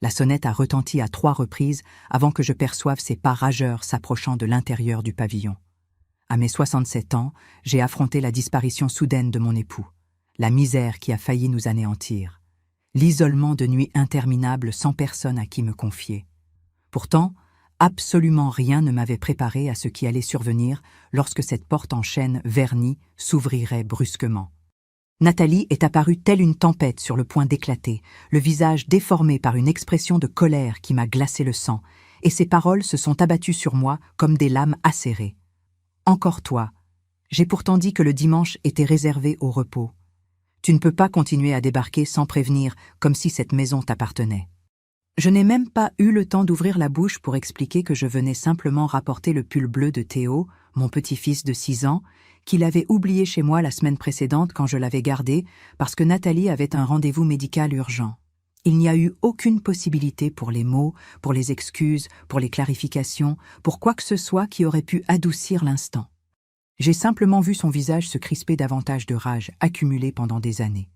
La sonnette a retenti à 3 reprises avant que je perçoive ses pas rageurs s'approchant de l'intérieur du pavillon. À mes 67 ans, j'ai affronté la disparition soudaine de mon époux, la misère qui a failli nous anéantir, l'isolement de nuits interminables sans personne à qui me confier. Pourtant, absolument rien ne m'avait préparé à ce qui allait survenir lorsque cette porte en chêne vernie s'ouvrirait brusquement. Nathalie est apparue telle une tempête sur le point d'éclater, le visage déformé par une expression de colère qui m'a glacé le sang, et ses paroles se sont abattues sur moi comme des lames acérées. « Encore toi. J'ai pourtant dit que le dimanche était réservé au repos. Tu ne peux pas continuer à débarquer sans prévenir, comme si cette maison t'appartenait. » Je n'ai même pas eu le temps d'ouvrir la bouche pour expliquer que je venais simplement rapporter le pull bleu de Théo, mon petit-fils de 6 ans, qu'il avait oublié chez moi la semaine précédente quand je l'avais gardé parce que Nathalie avait un rendez-vous médical urgent. Il n'y a eu aucune possibilité pour les mots, pour les excuses, pour les clarifications, pour quoi que ce soit qui aurait pu adoucir l'instant. J'ai simplement vu son visage se crisper davantage de rage accumulée pendant des années.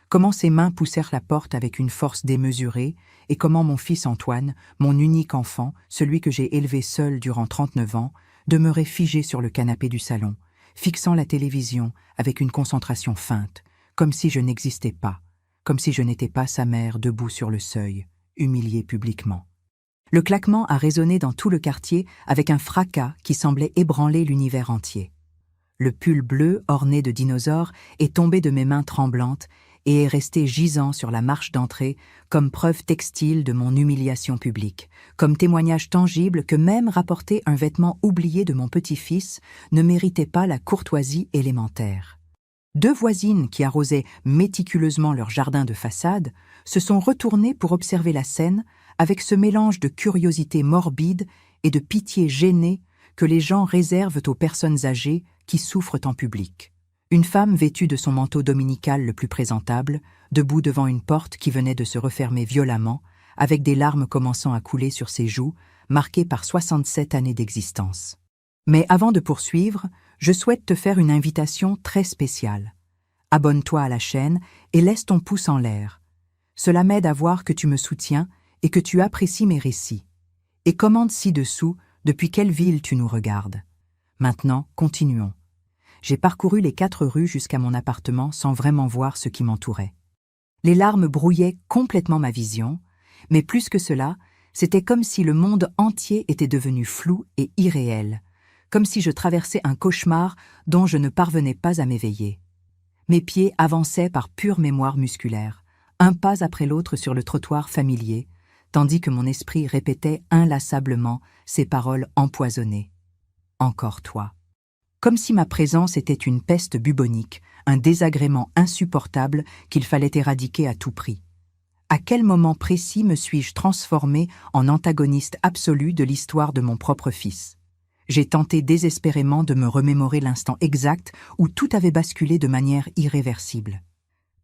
Comment ses mains poussèrent la porte avec une force démesurée et comment mon fils Antoine, mon unique enfant, celui que j'ai élevé seul durant 39 ans, demeurait figé sur le canapé du salon, fixant la télévision avec une concentration feinte, comme si je n'existais pas, comme si je n'étais pas sa mère debout sur le seuil, humiliée publiquement. Le claquement a résonné dans tout le quartier avec un fracas qui semblait ébranler l'univers entier. Le pull bleu orné de dinosaures est tombé de mes mains tremblantes et est resté gisant sur la marche d'entrée comme preuve textile de mon humiliation publique, comme témoignage tangible que même rapporter un vêtement oublié de mon petit-fils ne méritait pas la courtoisie élémentaire. 2 voisines qui arrosaient méticuleusement leur jardin de façade se sont retournées pour observer la scène avec ce mélange de curiosité morbide et de pitié gênée que les gens réservent aux personnes âgées qui souffrent en public. Une femme vêtue de son manteau dominical le plus présentable, debout devant une porte qui venait de se refermer violemment, avec des larmes commençant à couler sur ses joues, marquées par 67 années d'existence. Mais avant de poursuivre, je souhaite te faire une invitation très spéciale. Abonne-toi à la chaîne et laisse ton pouce en l'air. Cela m'aide à voir que tu me soutiens et que tu apprécies mes récits. Et commente ci-dessous depuis quelle ville tu nous regardes. Maintenant, continuons. J'ai parcouru les 4 rues jusqu'à mon appartement sans vraiment voir ce qui m'entourait. Les larmes brouillaient complètement ma vision, mais plus que cela, c'était comme si le monde entier était devenu flou et irréel, comme si je traversais un cauchemar dont je ne parvenais pas à m'éveiller. Mes pieds avançaient par pure mémoire musculaire, un pas après l'autre sur le trottoir familier, tandis que mon esprit répétait inlassablement ces paroles empoisonnées. « Encore toi ». Comme si ma présence était une peste bubonique, un désagrément insupportable qu'il fallait éradiquer à tout prix. À quel moment précis me suis-je transformée en antagoniste absolu de l'histoire de mon propre fils? J'ai tenté désespérément de me remémorer l'instant exact où tout avait basculé de manière irréversible.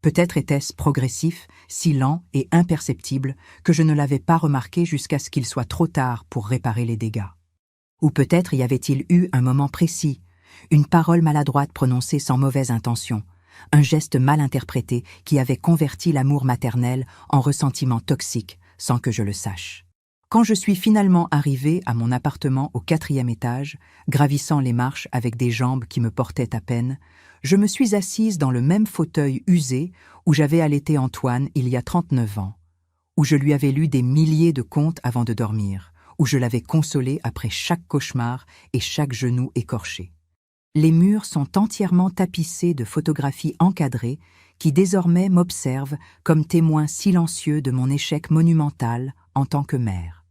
Peut-être était-ce progressif, si lent et imperceptible que je ne l'avais pas remarqué jusqu'à ce qu'il soit trop tard pour réparer les dégâts. Ou peut-être y avait-il eu un moment précis, une parole maladroite prononcée sans mauvaise intention, un geste mal interprété qui avait converti l'amour maternel en ressentiment toxique sans que je le sache. Quand je suis finalement arrivée à mon appartement au 4e étage, gravissant les marches avec des jambes qui me portaient à peine, je me suis assise dans le même fauteuil usé où j'avais allaité Antoine il y a 39 ans, où je lui avais lu des milliers de contes avant de dormir, où je l'avais consolé après chaque cauchemar et chaque genou écorché. Les murs sont entièrement tapissés de photographies encadrées qui désormais m'observent comme témoin silencieux de mon échec monumental en tant que mère.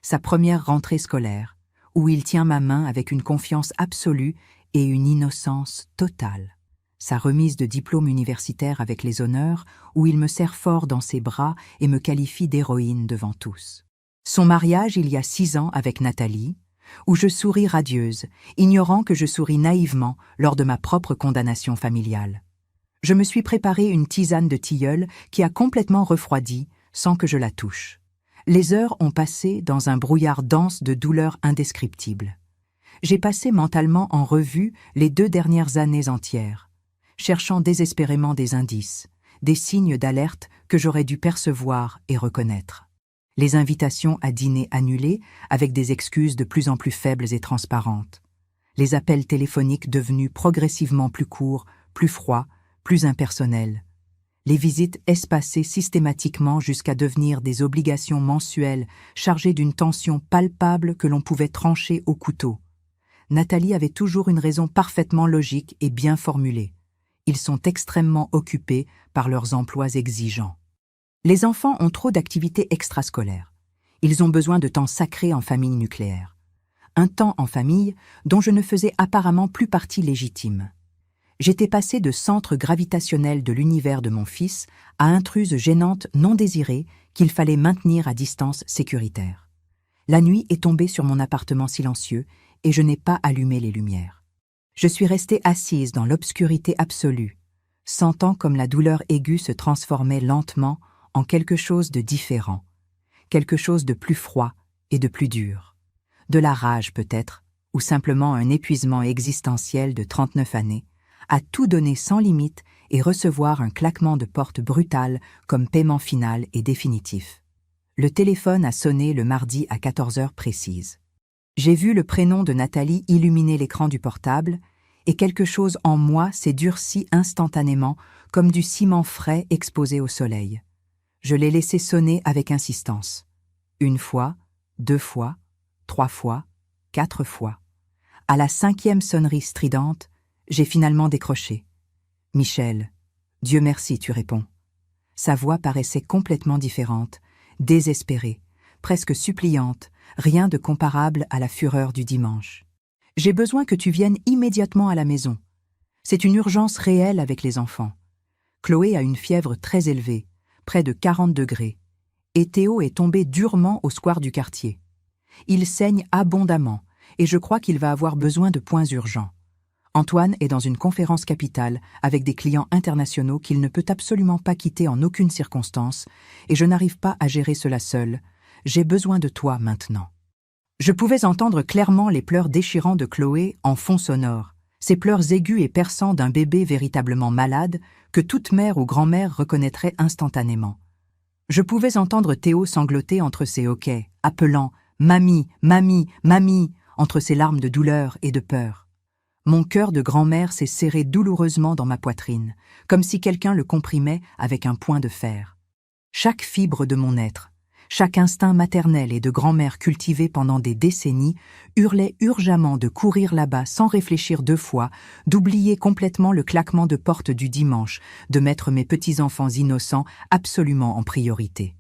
Sa première rentrée scolaire, où il tient ma main avec une confiance absolue et une innocence totale. Sa remise de diplôme universitaire avec les honneurs, où il me serre fort dans ses bras et me qualifie d'héroïne devant tous. Son mariage il y a 6 ans avec Nathalie, où je souris radieuse, ignorant que je souris naïvement lors de ma propre condamnation familiale. Je me suis préparé une tisane de tilleul qui a complètement refroidi sans que je la touche. Les heures ont passé dans un brouillard dense de douleurs indescriptibles. J'ai passé mentalement en revue les 2 dernières années entières, cherchant désespérément des indices, des signes d'alerte que j'aurais dû percevoir et reconnaître. Les invitations à dîner annulées avec des excuses de plus en plus faibles et transparentes. Les appels téléphoniques devenus progressivement plus courts, plus froids, plus impersonnels. Les visites espacées systématiquement jusqu'à devenir des obligations mensuelles chargées d'une tension palpable que l'on pouvait trancher au couteau. Nathalie avait toujours une raison parfaitement logique et bien formulée. Ils sont extrêmement occupés par leurs emplois exigeants. Les enfants ont trop d'activités extrascolaires. Ils ont besoin de temps sacré en famille nucléaire. Un temps en famille dont je ne faisais apparemment plus partie légitime. J'étais passée de centre gravitationnel de l'univers de mon fils à intruse gênante non désirée qu'il fallait maintenir à distance sécuritaire. La nuit est tombée sur mon appartement silencieux et je n'ai pas allumé les lumières. Je suis restée assise dans l'obscurité absolue, sentant comme la douleur aiguë se transformait lentement en quelque chose de différent, quelque chose de plus froid et de plus dur. De la rage peut-être, ou simplement un épuisement existentiel de 39 années, à tout donner sans limite et recevoir un claquement de porte brutal comme paiement final et définitif. Le téléphone a sonné le mardi à 14 heures précises. J'ai vu le prénom de Nathalie illuminer l'écran du portable et quelque chose en moi s'est durci instantanément comme du ciment frais exposé au soleil. Je l'ai laissé sonner avec insistance. 1 fois, 2 fois, 3 fois, 4 fois. À la 5e sonnerie stridente, j'ai finalement décroché. « Michel, Dieu merci, tu réponds. » Sa voix paraissait complètement différente, désespérée, presque suppliante, rien de comparable à la fureur du dimanche. « J'ai besoin que tu viennes immédiatement à la maison. C'est une urgence réelle avec les enfants. Chloé a une fièvre très élevée, près de 40 degrés, et Théo est tombé durement au square du quartier. Il saigne abondamment, et je crois qu'il va avoir besoin de points urgents. Antoine est dans une conférence capitale avec des clients internationaux qu'il ne peut absolument pas quitter en aucune circonstance, et je n'arrive pas à gérer cela seul. J'ai besoin de toi maintenant. » Je pouvais entendre clairement les pleurs déchirants de Chloé en fond sonore, ces pleurs aigus et perçants d'un bébé véritablement malade que toute mère ou grand-mère reconnaîtrait instantanément. Je pouvais entendre Théo sangloter entre ses hoquets, appelant « Mamie, mamie, mamie » entre ses larmes de douleur et de peur. Mon cœur de grand-mère s'est serré douloureusement dans ma poitrine, comme si quelqu'un le comprimait avec un poing de fer. Chaque fibre de mon être, chaque instinct maternel et de grand-mère cultivé pendant des décennies, hurlait urgemment de courir là-bas sans réfléchir 2 fois, d'oublier complètement le claquement de porte du dimanche, de mettre mes petits-enfants innocents absolument en priorité.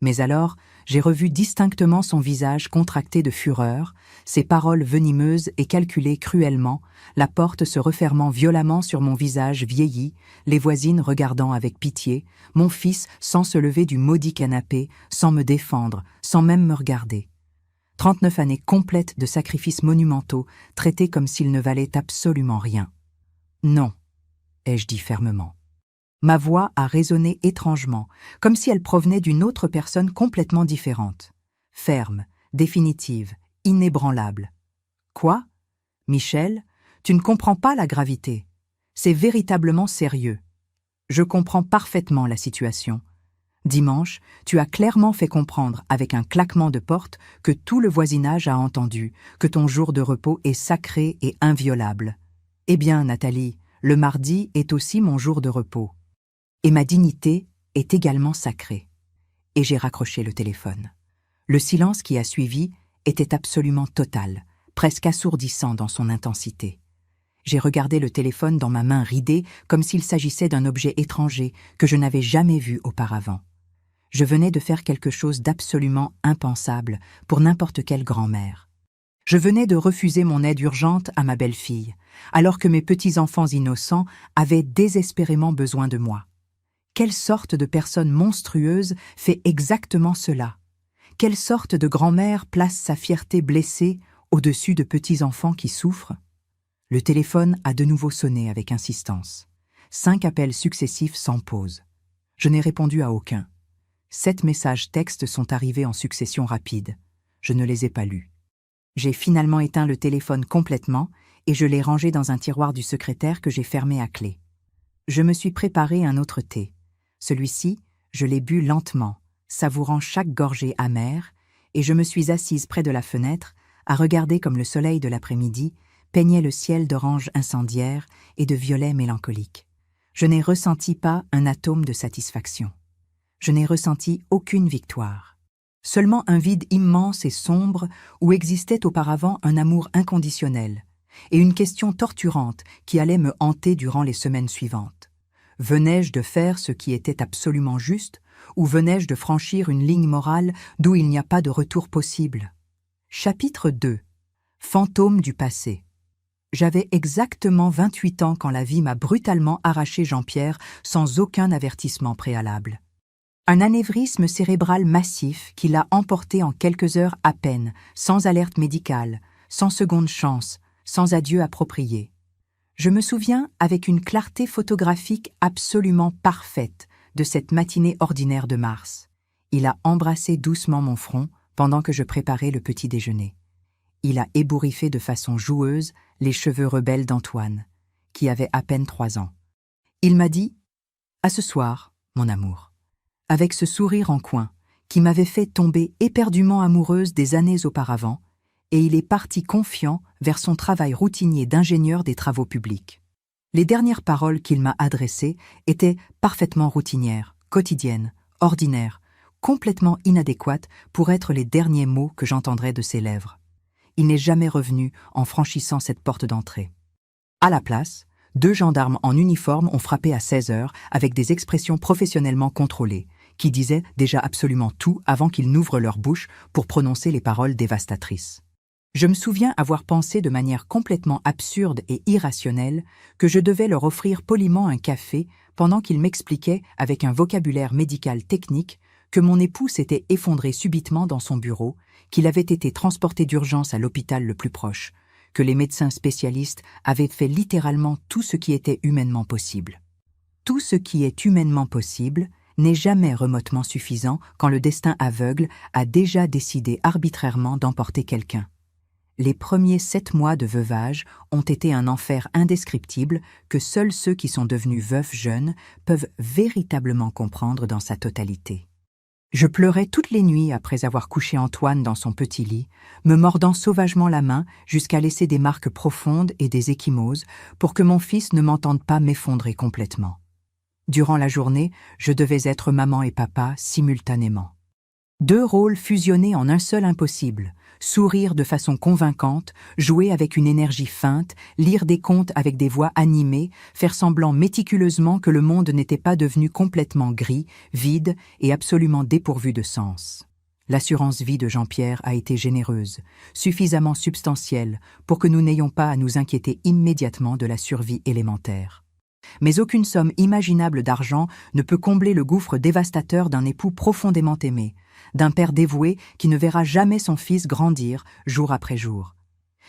Mais alors, j'ai revu distinctement son visage contracté de fureur, ses paroles venimeuses et calculées cruellement, la porte se refermant violemment sur mon visage vieilli, les voisines regardant avec pitié, mon fils sans se lever du maudit canapé, sans me défendre, sans même me regarder. 39 années complètes de sacrifices monumentaux, traités comme s'ils ne valaient absolument rien. « Non », ai-je dit fermement. Ma voix a résonné étrangement, comme si elle provenait d'une autre personne complètement différente. Ferme, définitive, inébranlable. Quoi ? Michel, tu ne comprends pas la gravité. C'est véritablement sérieux. Je comprends parfaitement la situation. Dimanche, tu as clairement fait comprendre avec un claquement de porte que tout le voisinage a entendu, que ton jour de repos est sacré et inviolable. Eh bien, Nathalie, le mardi est aussi mon jour de repos. Et ma dignité est également sacrée. Et j'ai raccroché le téléphone. Le silence qui a suivi était absolument total, presque assourdissant dans son intensité. J'ai regardé le téléphone dans ma main ridée comme s'il s'agissait d'un objet étranger que je n'avais jamais vu auparavant. Je venais de faire quelque chose d'absolument impensable pour n'importe quelle grand-mère. Je venais de refuser mon aide urgente à ma belle-fille, alors que mes petits-enfants innocents avaient désespérément besoin de moi. Quelle sorte de personne monstrueuse fait exactement cela? Quelle sorte de grand-mère place sa fierté blessée au-dessus de petits-enfants qui souffrent? Le téléphone a de nouveau sonné avec insistance. 5 appels successifs sans pause. Je n'ai répondu à aucun. 7 messages textes sont arrivés en succession rapide. Je ne les ai pas lus. J'ai finalement éteint le téléphone complètement et je l'ai rangé dans un tiroir du secrétaire que j'ai fermé à clé. Je me suis préparé un autre thé. Celui-ci, je l'ai bu lentement, savourant chaque gorgée amère, et je me suis assise près de la fenêtre, à regarder comme le soleil de l'après-midi peignait le ciel d'orange incendiaire et de violet mélancolique. Je n'ai ressenti pas un atome de satisfaction. Je n'ai ressenti aucune victoire. Seulement un vide immense et sombre où existait auparavant un amour inconditionnel, et une question torturante qui allait me hanter durant les semaines suivantes. Venais-je de faire ce qui était absolument juste, ou venais-je de franchir une ligne morale d'où il n'y a pas de retour possible? Chapitre 2. Fantôme du passé. J'avais exactement 28 ans quand la vie m'a brutalement arraché Jean-Pierre sans aucun avertissement préalable. Un anévrisme cérébral massif qui l'a emporté en quelques heures à peine, sans alerte médicale, sans seconde chance, sans adieu approprié. Je me souviens avec une clarté photographique absolument parfaite de cette matinée ordinaire de mars. Il a embrassé doucement mon front pendant que je préparais le petit déjeuner. Il a ébouriffé de façon joueuse les cheveux rebelles d'Antoine, qui avait à peine 3 ans. Il m'a dit « À ce soir, mon amour », avec ce sourire en coin qui m'avait fait tomber éperdument amoureuse des années auparavant, et il est parti confiant vers son travail routinier d'ingénieur des travaux publics. Les dernières paroles qu'il m'a adressées étaient parfaitement routinières, quotidiennes, ordinaires, complètement inadéquates pour être les derniers mots que j'entendrais de ses lèvres. Il n'est jamais revenu en franchissant cette porte d'entrée. À la place, 2 gendarmes en uniforme ont frappé à 16 heures avec des expressions professionnellement contrôlées, qui disaient déjà absolument tout avant qu'ils n'ouvrent leur bouche pour prononcer les paroles dévastatrices. Je me souviens avoir pensé de manière complètement absurde et irrationnelle que je devais leur offrir poliment un café pendant qu'ils m'expliquaient avec un vocabulaire médical technique que mon époux s'était effondré subitement dans son bureau, qu'il avait été transporté d'urgence à l'hôpital le plus proche, que les médecins spécialistes avaient fait littéralement tout ce qui était humainement possible. Tout ce qui est humainement possible n'est jamais remotement suffisant quand le destin aveugle a déjà décidé arbitrairement d'emporter quelqu'un. Les premiers 7 mois de veuvage ont été un enfer indescriptible que seuls ceux qui sont devenus veufs jeunes peuvent véritablement comprendre dans sa totalité. Je pleurais toutes les nuits après avoir couché Antoine dans son petit lit, me mordant sauvagement la main jusqu'à laisser des marques profondes et des ecchymoses pour que mon fils ne m'entende pas m'effondrer complètement. Durant la journée, je devais être maman et papa simultanément. 2 rôles fusionnés en un seul impossible, sourire de façon convaincante, jouer avec une énergie feinte, lire des contes avec des voix animées, faire semblant méticuleusement que le monde n'était pas devenu complètement gris, vide et absolument dépourvu de sens. L'assurance vie de Jean-Pierre a été généreuse, suffisamment substantielle pour que nous n'ayons pas à nous inquiéter immédiatement de la survie élémentaire. Mais aucune somme imaginable d'argent ne peut combler le gouffre dévastateur d'un époux profondément aimé, d'un père dévoué qui ne verra jamais son fils grandir jour après jour,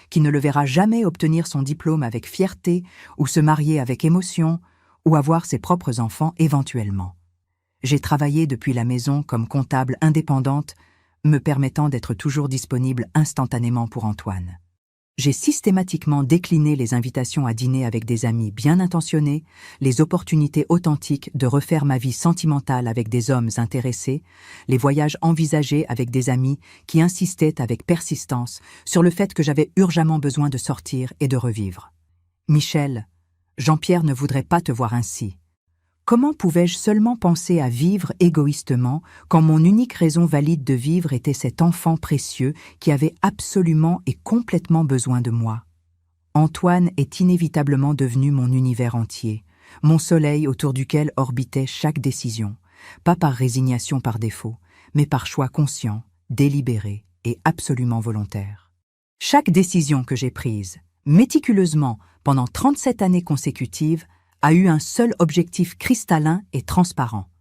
qui ne le verra jamais obtenir son diplôme avec fierté ou se marier avec émotion ou avoir ses propres enfants éventuellement. J'ai travaillé depuis la maison comme comptable indépendante, me permettant d'être toujours disponible instantanément pour Antoine. J'ai systématiquement décliné les invitations à dîner avec des amis bien intentionnés, les opportunités authentiques de refaire ma vie sentimentale avec des hommes intéressés, les voyages envisagés avec des amis qui insistaient avec persistance sur le fait que j'avais urgemment besoin de sortir et de revivre. Michel, Jean-Pierre ne voudrait pas te voir ainsi. Comment pouvais-je seulement penser à vivre égoïstement quand mon unique raison valide de vivre était cet enfant précieux qui avait absolument et complètement besoin de moi? Antoine est inévitablement devenu mon univers entier, mon soleil autour duquel orbitait chaque décision, pas par résignation par défaut, mais par choix conscient, délibéré et absolument volontaire. Chaque décision que j'ai prise, méticuleusement pendant 37 années consécutives, a eu un seul objectif cristallin et transparent,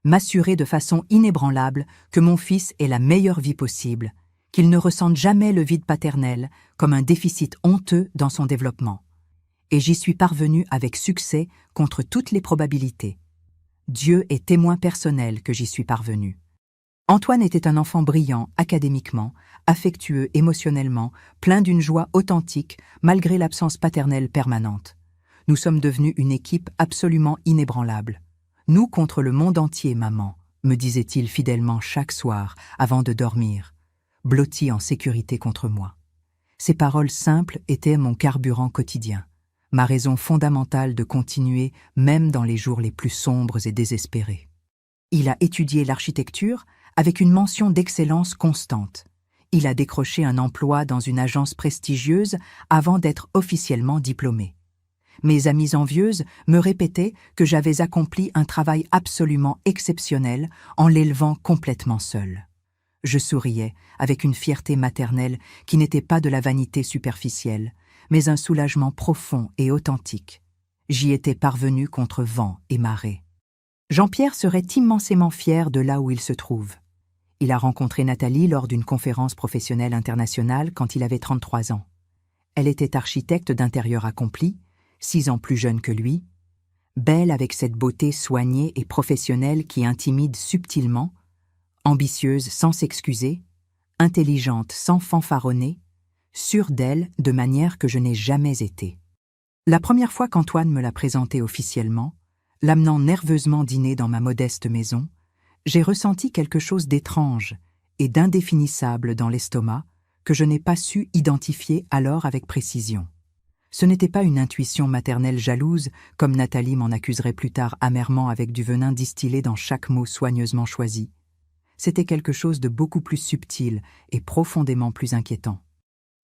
m'assurer de façon inébranlable que mon fils ait la meilleure vie possible, qu'il ne ressente jamais le vide paternel comme un déficit honteux dans son développement. Et j'y suis parvenue avec succès contre toutes les probabilités. Dieu est témoin personnel que j'y suis parvenue. Antoine était un enfant brillant académiquement, affectueux émotionnellement, plein d'une joie authentique malgré l'absence paternelle permanente. Nous sommes devenus une équipe absolument inébranlable. Nous contre le monde entier, maman. me disait-il fidèlement chaque soir avant de dormir, blotti en sécurité contre moi. Ces paroles simples étaient mon carburant quotidien, ma raison fondamentale de continuer même dans les jours les plus sombres et désespérés. Il a étudié l'architecture avec une mention d'excellence constante. Il a décroché un emploi dans une agence prestigieuse avant d'être officiellement diplômé. Mes amies envieuses me répétaient que j'avais accompli un travail absolument exceptionnel en l'élevant complètement seule. Je souriais avec une fierté maternelle qui n'était pas de la vanité superficielle, mais un soulagement profond et authentique. J'y étais parvenu contre vent et marée. Jean-Pierre serait immensément fier de là où il se trouve. Il a rencontré Nathalie lors d'une conférence professionnelle internationale quand il avait 33 ans. Elle était architecte d'intérieur accomplie, 6 ans plus jeune que lui, belle avec cette beauté soignée et professionnelle qui intimide subtilement, ambitieuse sans s'excuser, intelligente sans fanfaronner, sûre d'elle de manière que je n'ai jamais été. La première fois qu'Antoine me l'a présentée officiellement, l'amenant nerveusement dîner dans ma modeste maison, j'ai ressenti quelque chose d'étrange et d'indéfinissable dans l'estomac que je n'ai pas su identifier alors avec précision. Ce n'était pas une intuition maternelle jalouse, comme Nathalie m'en accuserait plus tard amèrement avec du venin distillé dans chaque mot soigneusement choisi. C'était quelque chose de beaucoup plus subtil et profondément plus inquiétant.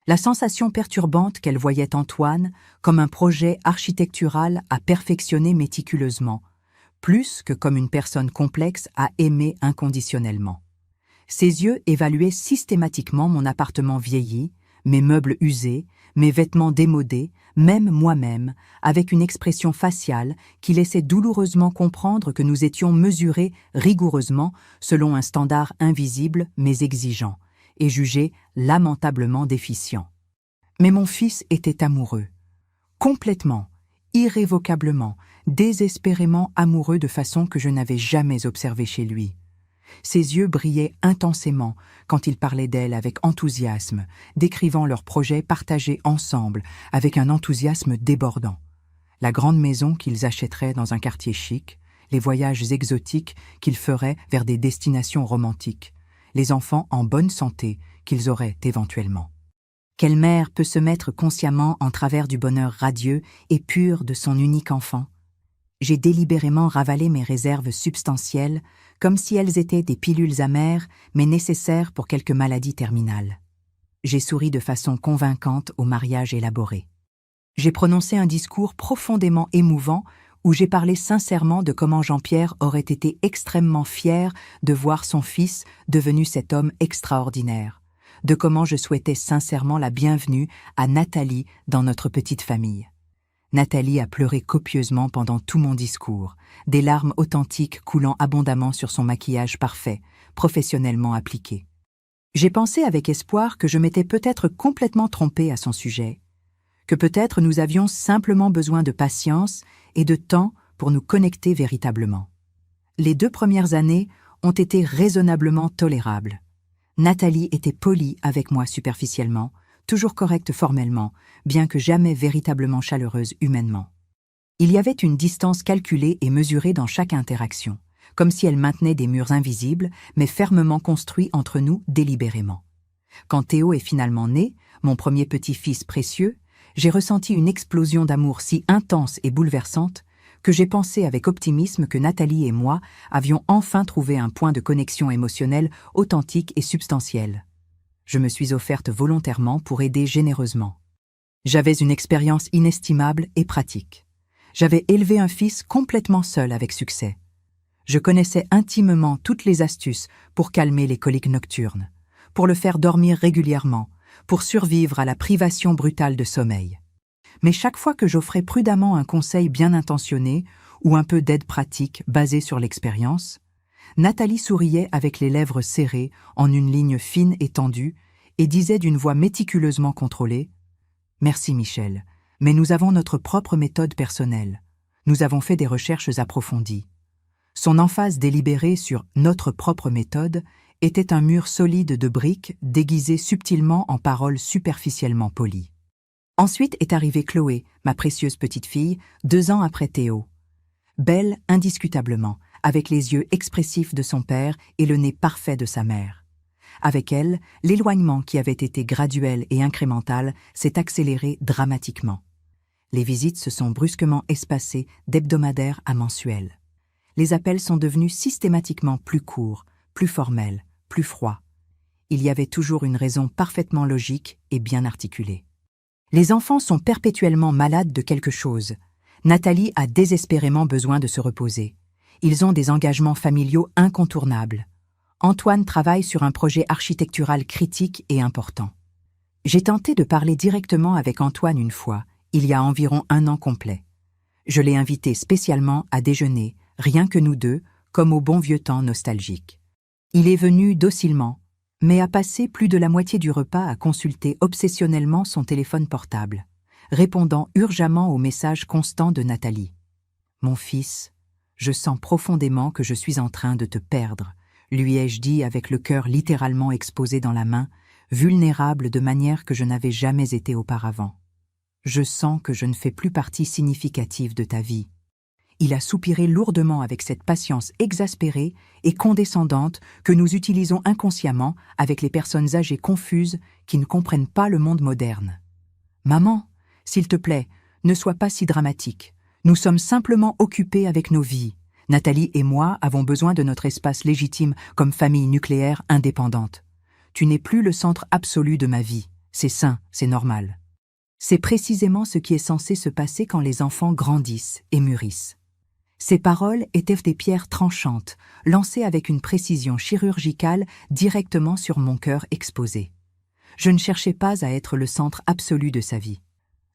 La sensation perturbante qu'elle voyait Antoine comme un projet architectural à perfectionner méticuleusement, plus que comme une personne complexe à aimer inconditionnellement. Ses yeux évaluaient systématiquement mon appartement vieilli, mes meubles usés, mes vêtements démodés, même moi-même, avec une expression faciale qui laissait douloureusement comprendre que nous étions mesurés rigoureusement selon un standard invisible mais exigeant, et jugés lamentablement déficients. Mais mon fils était amoureux, complètement, irrévocablement, désespérément amoureux de façon que je n'avais jamais observée chez lui. Ses yeux brillaient intensément quand il parlait d'elle avec enthousiasme, décrivant leurs projets partagés ensemble avec un enthousiasme débordant. La grande maison qu'ils achèteraient dans un quartier chic, les voyages exotiques qu'ils feraient vers des destinations romantiques, les enfants en bonne santé qu'ils auraient éventuellement. Quelle mère peut se mettre consciemment en travers du bonheur radieux et pur de son unique enfant? J'ai délibérément ravalé mes réserves substantielles, comme si elles étaient des pilules amères, mais nécessaires pour quelque maladie terminale. J'ai souri de façon convaincante au mariage élaboré. J'ai prononcé un discours profondément émouvant où j'ai parlé sincèrement de comment Jean-Pierre aurait été extrêmement fier de voir son fils devenu cet homme extraordinaire, de comment je souhaitais sincèrement la bienvenue à Nathalie dans notre petite famille. Nathalie a pleuré copieusement pendant tout mon discours, des larmes authentiques coulant abondamment sur son maquillage parfait, professionnellement appliqué. J'ai pensé avec espoir que je m'étais peut-être complètement trompée à son sujet, que peut-être nous avions simplement besoin de patience et de temps pour nous connecter véritablement. Les 2 premières années ont été raisonnablement tolérables. Nathalie était polie avec moi superficiellement, toujours correcte formellement, bien que jamais véritablement chaleureuse humainement. Il y avait une distance calculée et mesurée dans chaque interaction, comme si elle maintenait des murs invisibles, mais fermement construits entre nous délibérément. Quand Théo est finalement né, mon premier petit-fils précieux, j'ai ressenti une explosion d'amour si intense et bouleversante que j'ai pensé avec optimisme que Nathalie et moi avions enfin trouvé un point de connexion émotionnelle authentique et substantiel. Je me suis offerte volontairement pour aider généreusement. J'avais une expérience inestimable et pratique. J'avais élevé un fils complètement seul avec succès. Je connaissais intimement toutes les astuces pour calmer les coliques nocturnes, pour le faire dormir régulièrement, pour survivre à la privation brutale de sommeil. Mais chaque fois que j'offrais prudemment un conseil bien intentionné ou un peu d'aide pratique basée sur l'expérience, Nathalie souriait avec les lèvres serrées en une ligne fine et tendue et disait d'une voix méticuleusement contrôlée « Merci Michel, mais nous avons notre propre méthode personnelle. Nous avons fait des recherches approfondies. » Son emphase délibérée sur « notre propre méthode » était un mur solide de briques déguisé subtilement en paroles superficiellement polies. Ensuite est arrivée Chloé, ma précieuse petite fille, 2 ans après Théo. Belle indiscutablement, avec les yeux expressifs de son père et le nez parfait de sa mère. Avec elle, l'éloignement qui avait été graduel et incrémental s'est accéléré dramatiquement. Les visites se sont brusquement espacées d'hebdomadaire à mensuel. Les appels sont devenus systématiquement plus courts, plus formels, plus froids. Il y avait toujours une raison parfaitement logique et bien articulée. Les enfants sont perpétuellement malades de quelque chose. Nathalie a désespérément besoin de se reposer. Ils ont des engagements familiaux incontournables. Antoine travaille sur un projet architectural critique et important. J'ai tenté de parler directement avec Antoine une fois, il y a environ 1 an complet. Je l'ai invité spécialement à déjeuner, rien que nous deux, comme au bon vieux temps nostalgique. Il est venu docilement, mais a passé plus de la moitié du repas à consulter obsessionnellement son téléphone portable, répondant urgemment aux messages constants de Nathalie. « Mon fils, je sens profondément que je suis en train de te perdre », lui ai-je dit avec le cœur littéralement exposé dans la main, vulnérable de manière que je n'avais jamais été auparavant. « Je sens que je ne fais plus partie significative de ta vie. » Il a soupiré lourdement avec cette patience exaspérée et condescendante que nous utilisons inconsciemment avec les personnes âgées confuses qui ne comprennent pas le monde moderne. « Maman, s'il te plaît, ne sois pas si dramatique. Nous sommes simplement occupés avec nos vies. Nathalie et moi avons besoin de notre espace légitime comme famille nucléaire indépendante. Tu n'es plus le centre absolu de ma vie. C'est sain, c'est normal. » C'est précisément ce qui est censé se passer quand les enfants grandissent et mûrissent. Ces paroles étaient des pierres tranchantes, lancées avec une précision chirurgicale directement sur mon cœur exposé. Je ne cherchais pas à être le centre absolu de sa vie.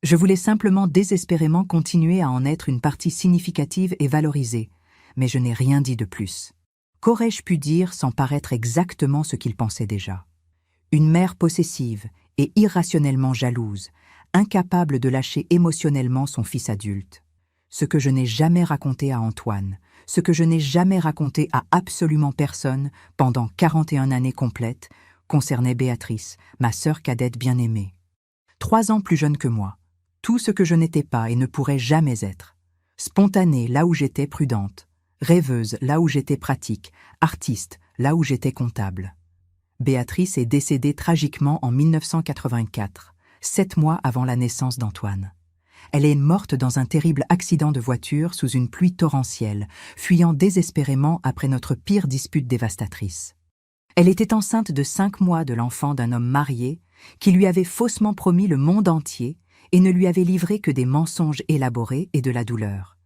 Je voulais simplement désespérément continuer à en être une partie significative et valorisée, mais je n'ai rien dit de plus. Qu'aurais-je pu dire sans paraître exactement ce qu'il pensait déjà? Une mère possessive et irrationnellement jalouse, incapable de lâcher émotionnellement son fils adulte. Ce que je n'ai jamais raconté à Antoine, ce que je n'ai jamais raconté à absolument personne pendant 41 années complètes, concernait Béatrice, ma sœur cadette bien-aimée. 3 ans plus jeune que moi, tout ce que je n'étais pas et ne pourrais jamais être. Spontanée là où j'étais prudente, rêveuse là où j'étais pratique, artiste là où j'étais comptable. Béatrice est décédée tragiquement en 1984, 7 mois avant la naissance d'Antoine. Elle est morte dans un terrible accident de voiture sous une pluie torrentielle, fuyant désespérément après notre pire dispute dévastatrice. Elle était enceinte de 5 mois de l'enfant d'un homme marié qui lui avait faussement promis le monde entier et ne lui avait livré que des mensonges élaborés et de la douleur.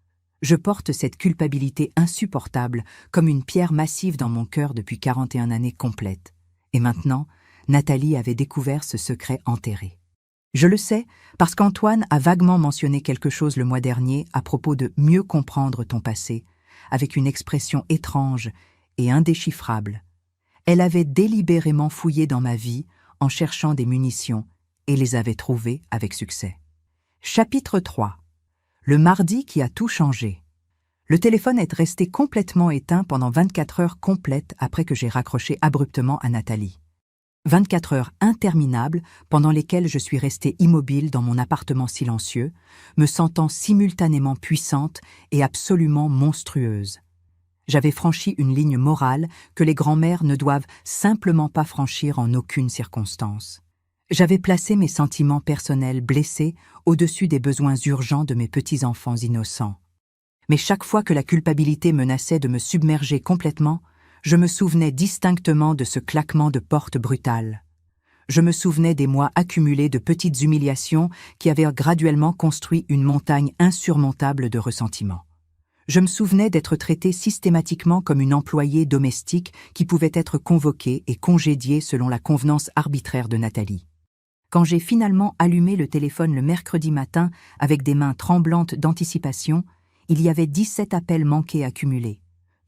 Je porte cette culpabilité insupportable comme une pierre massive dans mon cœur depuis 41 années complètes. Et maintenant, Nathalie avait découvert ce secret enterré. Je le sais parce qu'Antoine a vaguement mentionné quelque chose le mois dernier à propos de « mieux comprendre ton passé », avec une expression étrange et indéchiffrable. Elle avait délibérément fouillé dans ma vie en cherchant des munitions et les avait trouvées avec succès. Chapitre 3. Le mardi qui a tout changé. Le téléphone est resté complètement éteint pendant 24 heures complètes après que j'ai raccroché abruptement à Nathalie. 24 heures interminables pendant lesquelles je suis restée immobile dans mon appartement silencieux, me sentant simultanément puissante et absolument monstrueuse. J'avais franchi une ligne morale que les grands-mères ne doivent simplement pas franchir en aucune circonstance. J'avais placé mes sentiments personnels blessés au-dessus des besoins urgents de mes petits-enfants innocents. Mais chaque fois que la culpabilité menaçait de me submerger complètement, je me souvenais distinctement de ce claquement de porte brutal. Je me souvenais des mois accumulés de petites humiliations qui avaient graduellement construit une montagne insurmontable de ressentiment. Je me souvenais d'être traitée systématiquement comme une employée domestique qui pouvait être convoquée et congédiée selon la convenance arbitraire de Nathalie. Quand j'ai finalement allumé le téléphone le mercredi matin avec des mains tremblantes d'anticipation, il y avait 17 appels manqués accumulés.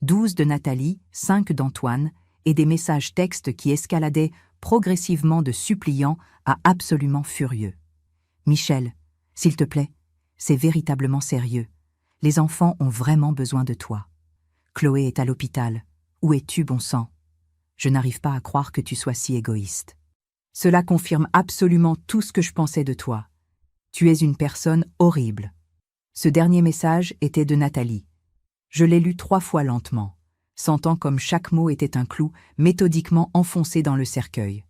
12 de Nathalie, 5 d'Antoine, et des messages textes qui escaladaient progressivement de suppliants à absolument furieux. « Michel, s'il te plaît, c'est véritablement sérieux. Les enfants ont vraiment besoin de toi. Chloé est à l'hôpital. Où es-tu, bon sang? Je n'arrive pas à croire que tu sois si égoïste. Cela confirme absolument tout ce que je pensais de toi. Tu es une personne horrible. » Ce dernier message était de Nathalie. Je l'ai lu 3 fois lentement, sentant comme chaque mot était un clou méthodiquement enfoncé dans le cercueil.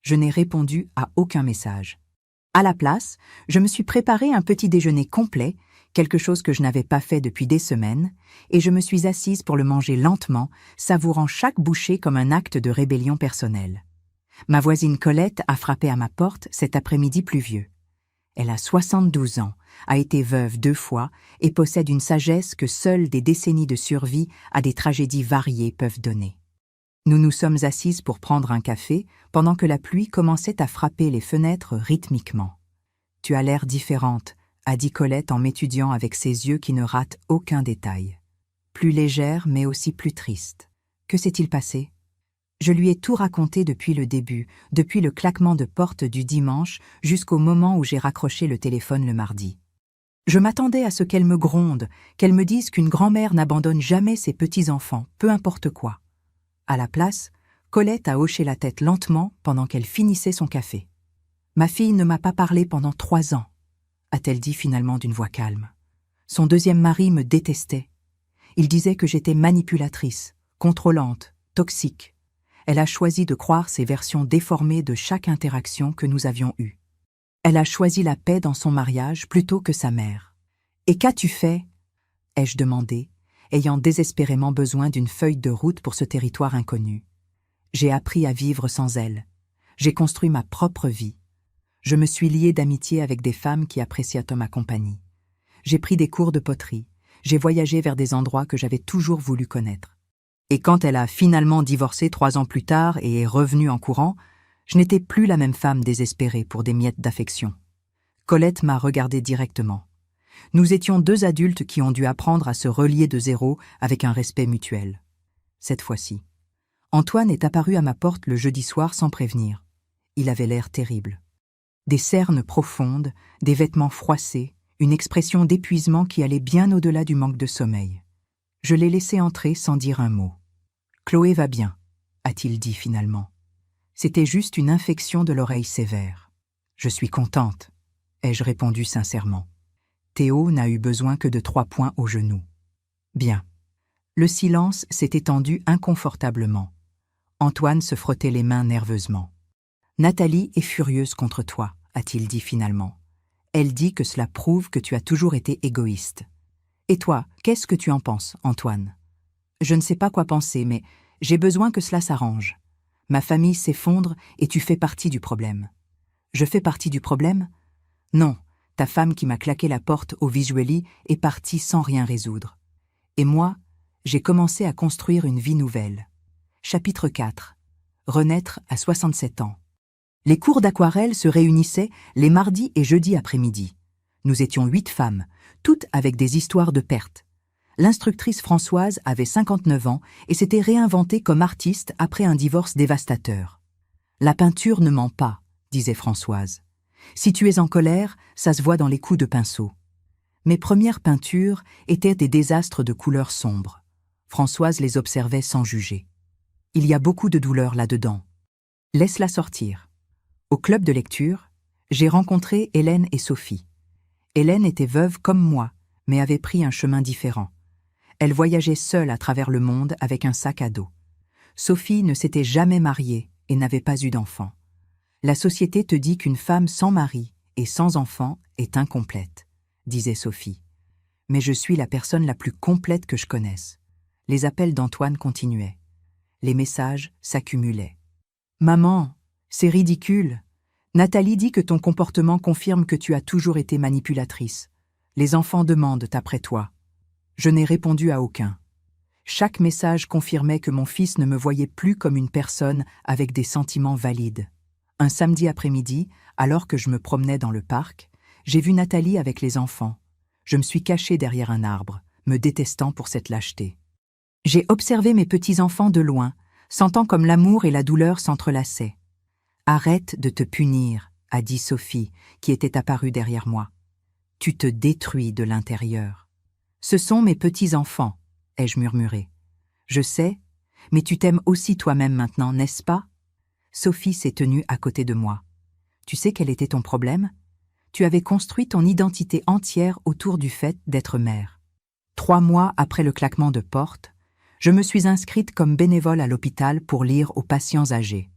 Je n'ai répondu à aucun message. À la place, je me suis préparé un petit déjeuner complet, quelque chose que je n'avais pas fait depuis des semaines, et je me suis assise pour le manger lentement, savourant chaque bouchée comme un acte de rébellion personnelle. Ma voisine Colette a frappé à ma porte cet après-midi pluvieux. Elle a 72 ans, a été veuve 2 fois et possède une sagesse que seules des décennies de survie à des tragédies variées peuvent donner. Nous nous sommes assises pour prendre un café pendant que la pluie commençait à frapper les fenêtres rythmiquement. « Tu as l'air différente », a dit Colette en m'étudiant avec ses yeux qui ne ratent aucun détail. Plus légère mais aussi plus triste. Que s'est-il passé ? Je lui ai tout raconté depuis le début, depuis le claquement de porte du dimanche jusqu'au moment où j'ai raccroché le téléphone le mardi. Je m'attendais à ce qu'elle me gronde, qu'elle me dise qu'une grand-mère n'abandonne jamais ses petits-enfants, peu importe quoi. À la place, Colette a hoché la tête lentement pendant qu'elle finissait son café. « Ma fille ne m'a pas parlé pendant 3 ans, a-t-elle dit finalement d'une voix calme. Son deuxième mari me détestait. Il disait que j'étais manipulatrice, contrôlante, toxique. Elle a choisi de croire ces versions déformées de chaque interaction que nous avions eue. Elle a choisi la paix dans son mariage plutôt que sa mère. « Et qu'as-tu fait ?» ai-je demandé, ayant désespérément besoin d'une feuille de route pour ce territoire inconnu. J'ai appris à vivre sans elle. J'ai construit ma propre vie. Je me suis liée d'amitié avec des femmes qui appréciaient ma compagnie. J'ai pris des cours de poterie. J'ai voyagé vers des endroits que j'avais toujours voulu connaître. Et quand elle a finalement divorcé 3 ans plus tard et est revenue en courant, je n'étais plus la même femme désespérée pour des miettes d'affection. Colette m'a regardé directement. Nous étions 2 adultes qui ont dû apprendre à se relier de zéro avec un respect mutuel. Cette fois-ci. Antoine est apparu à ma porte le jeudi soir sans prévenir. Il avait l'air terrible. Des cernes profondes, des vêtements froissés, une expression d'épuisement qui allait bien au-delà du manque de sommeil. Je l'ai laissé entrer sans dire un mot. « Chloé va bien », a-t-il dit finalement. C'était juste une infection de l'oreille sévère. « Je suis contente », ai-je répondu sincèrement. Théo n'a eu besoin que de 3 points au genou. Bien. Le silence s'est étendu inconfortablement. Antoine se frottait les mains nerveusement. « Nathalie est furieuse contre toi », a-t-il dit finalement. « Elle dit que cela prouve que tu as toujours été égoïste. Et toi, qu'est-ce que tu en penses, Antoine ? Je ne sais pas quoi penser, mais j'ai besoin que cela s'arrange. Ma famille s'effondre et tu fais partie du problème. » Je fais partie du problème ? Non, ta femme qui m'a claqué la porte au Visually est partie sans rien résoudre. Et moi, j'ai commencé à construire une vie nouvelle. Chapitre 4. Renaître à 67 ans. Les cours d'aquarelle se réunissaient les mardis et jeudis après-midi. Nous étions 8 femmes, toutes avec des histoires de perte. L'instructrice Françoise avait 59 ans et s'était réinventée comme artiste après un divorce dévastateur. « La peinture ne ment pas », disait Françoise. « Si tu es en colère, ça se voit dans les coups de pinceau. » Mes premières peintures étaient des désastres de couleurs sombres. Françoise les observait sans juger. « Il y a beaucoup de douleur là-dedans. Laisse-la sortir. » Au club de lecture, j'ai rencontré Hélène et Sophie. Hélène était veuve comme moi, mais avait pris un chemin différent. Elle voyageait seule à travers le monde avec un sac à dos. Sophie ne s'était jamais mariée et n'avait pas eu d'enfant. La société te dit qu'une femme sans mari et sans enfant est incomplète, disait Sophie. Mais je suis la personne la plus complète que je connaisse. Les appels d'Antoine continuaient. Les messages s'accumulaient. « Maman, c'est ridicule. Nathalie dit que ton comportement confirme que tu as toujours été manipulatrice. Les enfants demandent après toi. » Je n'ai répondu à aucun. Chaque message confirmait que mon fils ne me voyait plus comme une personne avec des sentiments valides. Un samedi après-midi, alors que je me promenais dans le parc, j'ai vu Nathalie avec les enfants. Je me suis cachée derrière un arbre, me détestant pour cette lâcheté. J'ai observé mes petits-enfants de loin, sentant comme l'amour et la douleur s'entrelaçaient. « Arrête de te punir », a dit Sophie, qui était apparue derrière moi. « Tu te détruis de l'intérieur. »« Ce sont mes petits-enfants », ai-je murmuré. « Je sais, mais tu t'aimes aussi toi-même maintenant, n'est-ce pas ?» Sophie s'est tenue à côté de moi. « Tu sais quel était ton problème ? Tu avais construit ton identité entière autour du fait d'être mère. 3 mois après le claquement de porte, je me suis inscrite comme bénévole à l'hôpital pour lire aux patients âgés.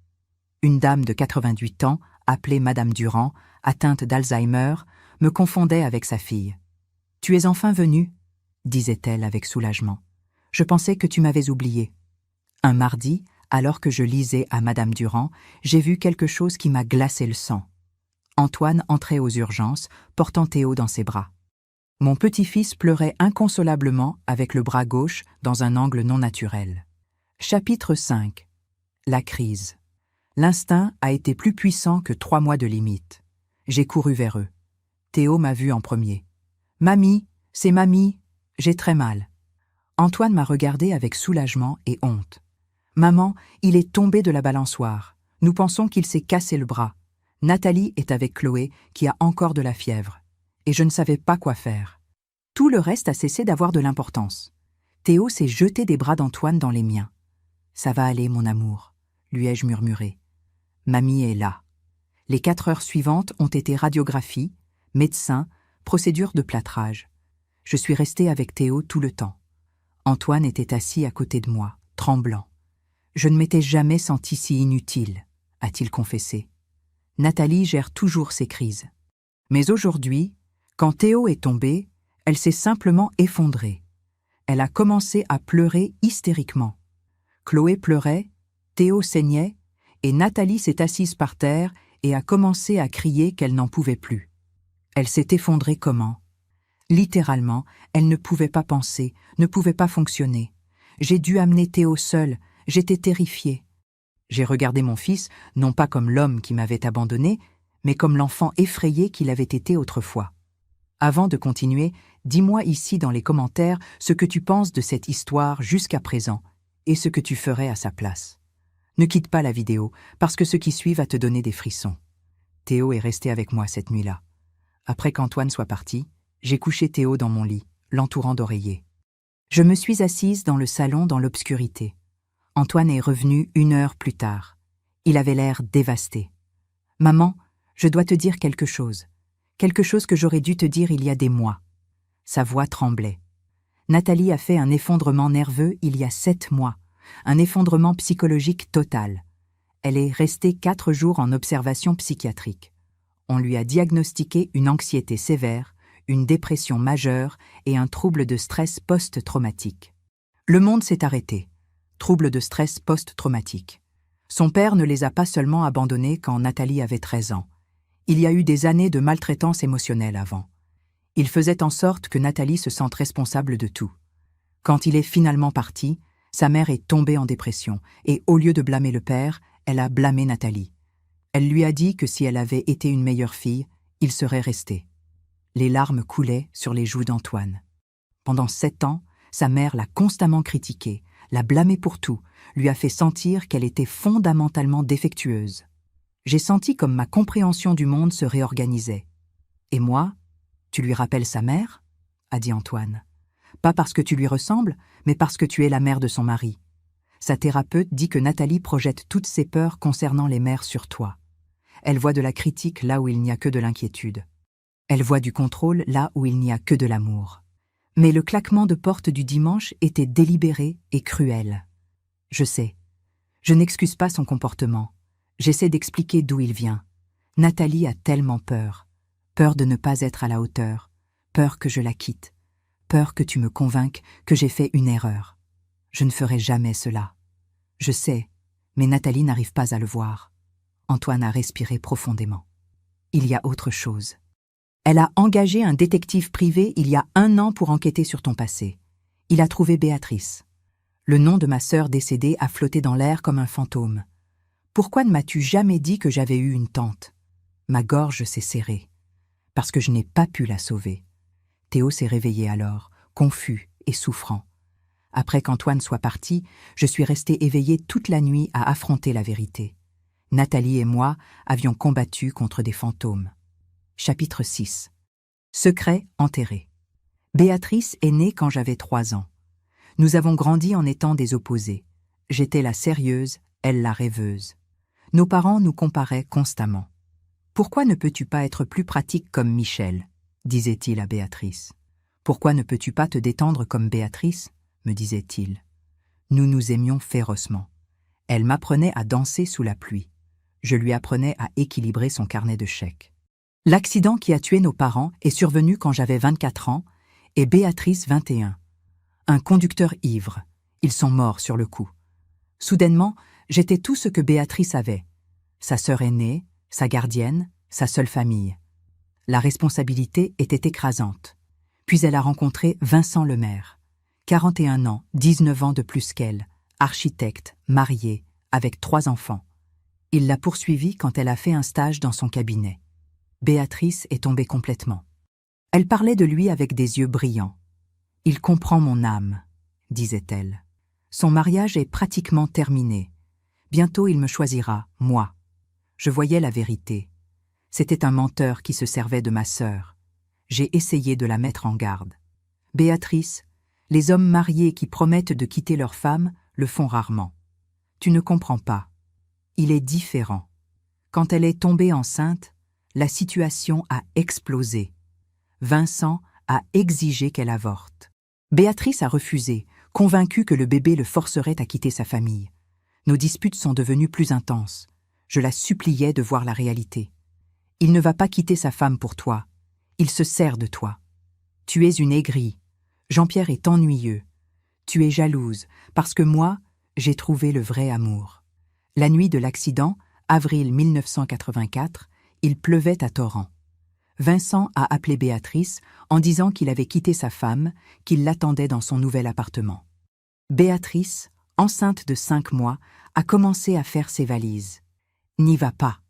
Une dame de 88 ans, appelée Madame Durand, atteinte d'Alzheimer, me confondait avec sa fille. « Tu es enfin venue » disait-elle avec soulagement. « Je pensais que tu m'avais oublié. » Un mardi, alors que je lisais à Madame Durand, j'ai vu quelque chose qui m'a glacé le sang. Antoine entrait aux urgences, portant Théo dans ses bras. Mon petit-fils pleurait inconsolablement avec le bras gauche dans un angle non naturel. Chapitre 5. La crise. L'instinct a été plus puissant que 3 mois de limite. J'ai couru vers eux. Théo m'a vu en premier. « Mamie, c'est mamie, j'ai très mal. » Antoine m'a regardé avec soulagement et honte. « Maman, il est tombé de la balançoire. Nous pensons qu'il s'est cassé le bras. Nathalie est avec Chloé, qui a encore de la fièvre. Et je ne savais pas quoi faire. » Tout le reste a cessé d'avoir de l'importance. Théo s'est jeté des bras d'Antoine dans les miens. « Ça va aller, mon amour, » lui ai-je murmuré. Mamie est là. Les 4 heures suivantes ont été radiographie, médecin, procédure de plâtrage. Je suis restée avec Théo tout le temps. Antoine était assis à côté de moi, tremblant. « Je ne m'étais jamais senti si inutile », a-t-il confessé. Nathalie gère toujours ses crises. Mais aujourd'hui, quand Théo est tombé, elle s'est simplement effondrée. Elle a commencé à pleurer hystériquement. Chloé pleurait, Théo saignait, et Nathalie s'est assise par terre et a commencé à crier qu'elle n'en pouvait plus. Elle s'est effondrée comment? Littéralement, elle ne pouvait pas penser, ne pouvait pas fonctionner. J'ai dû amener Théo seul, j'étais terrifiée. J'ai regardé mon fils, non pas comme l'homme qui m'avait abandonné, mais comme l'enfant effrayé qu'il avait été autrefois. Avant de continuer, dis-moi ici dans les commentaires ce que tu penses de cette histoire jusqu'à présent et ce que tu ferais à sa place. Ne quitte pas la vidéo, parce que ce qui suit va te donner des frissons. Théo est resté avec moi cette nuit-là. Après qu'Antoine soit parti, j'ai couché Théo dans mon lit, l'entourant d'oreillers. Je me suis assise dans le salon dans l'obscurité. Antoine est revenu 1 heure plus tard. Il avait l'air dévasté. « Maman, je dois te dire quelque chose que j'aurais dû te dire il y a des mois. » Sa voix tremblait. Nathalie a fait un effondrement nerveux il y a 7 mois, un effondrement psychologique total. Elle est restée 4 jours en observation psychiatrique. On lui a diagnostiqué une anxiété sévère, une dépression majeure et un trouble de stress post-traumatique. Le monde s'est arrêté. Trouble de stress post-traumatique. Son père ne les a pas seulement abandonnés quand Nathalie avait 13 ans. Il y a eu des années de maltraitance émotionnelle avant. Il faisait en sorte que Nathalie se sente responsable de tout. Quand il est finalement parti, sa mère est tombée en dépression et au lieu de blâmer le père, elle a blâmé Nathalie. Elle lui a dit que si elle avait été une meilleure fille, il serait resté. Les larmes coulaient sur les joues d'Antoine. Pendant 7 ans, sa mère l'a constamment critiquée, l'a blâmée pour tout, lui a fait sentir qu'elle était fondamentalement défectueuse. J'ai senti comme ma compréhension du monde se réorganisait. « Et moi, tu lui rappelles sa mère ?» a dit Antoine. « Pas parce que tu lui ressembles, mais parce que tu es la mère de son mari. » Sa thérapeute dit que Nathalie projette toutes ses peurs concernant les mères sur toi. Elle voit de la critique là où il n'y a que de l'inquiétude. Elle voit du contrôle là où il n'y a que de l'amour. Mais le claquement de porte du dimanche était délibéré et cruel. Je sais. Je n'excuse pas son comportement. J'essaie d'expliquer d'où il vient. Nathalie a tellement peur. Peur de ne pas être à la hauteur. Peur que je la quitte. Peur que tu me convainques que j'ai fait une erreur. Je ne ferai jamais cela. Je sais, mais Nathalie n'arrive pas à le voir. Antoine a respiré profondément. Il y a autre chose. Elle a engagé un détective privé il y a 1 an pour enquêter sur ton passé. Il a trouvé Béatrice. Le nom de ma sœur décédée a flotté dans l'air comme un fantôme. Pourquoi ne m'as-tu jamais dit que j'avais eu une tante? Ma gorge s'est serrée. Parce que je n'ai pas pu la sauver. Théo s'est réveillé alors, confus et souffrant. Après qu'Antoine soit parti, je suis restée éveillée toute la nuit à affronter la vérité. Nathalie et moi avions combattu contre des fantômes. Chapitre 6. Secret enterré. Béatrice est née quand j'avais 3 ans. Nous avons grandi en étant des opposés. J'étais la sérieuse, elle la rêveuse. Nos parents nous comparaient constamment. « Pourquoi ne peux-tu pas être plus pratique comme Michel ?» disait-il à Béatrice. « Pourquoi ne peux-tu pas te détendre comme Béatrice ? Me disait-il. Nous nous aimions férocement. Elle m'apprenait à danser sous la pluie. Je lui apprenais à équilibrer son carnet de chèques. L'accident qui a tué nos parents est survenu quand j'avais 24 ans et Béatrice 21. Un conducteur ivre. Ils sont morts sur le coup. Soudainement, j'étais tout ce que Béatrice avait. Sa sœur aînée, sa gardienne, sa seule famille. La responsabilité était écrasante. Puis elle a rencontré Vincent Lemaire. 41 ans, 19 ans de plus qu'elle, architecte, marié, avec 3 enfants. Il l'a poursuivie quand elle a fait un stage dans son cabinet. Béatrice est tombée complètement. Elle parlait de lui avec des yeux brillants. « Il comprend mon âme », disait-elle. Son mariage est pratiquement terminé. Bientôt il me choisira, moi. Je voyais la vérité. C'était un menteur qui se servait de ma sœur. J'ai essayé de la mettre en garde. Béatrice, les hommes mariés qui promettent de quitter leur femme le font rarement. Tu ne comprends pas. Il est différent. Quand elle est tombée enceinte, la situation a explosé. Vincent a exigé qu'elle avorte. Béatrice a refusé, convaincue que le bébé le forcerait à quitter sa famille. Nos disputes sont devenues plus intenses. Je la suppliais de voir la réalité. Il ne va pas quitter sa femme pour toi. Il se sert de toi. Tu es une aigrie. Jean-Pierre est ennuyeux. Tu es jalouse, parce que moi, j'ai trouvé le vrai amour. La nuit de l'accident, avril 1984, il pleuvait à torrents. Vincent a appelé Béatrice en disant qu'il avait quitté sa femme, qu'il l'attendait dans son nouvel appartement. Béatrice, enceinte de 5 mois, a commencé à faire ses valises. « N'y va pas »,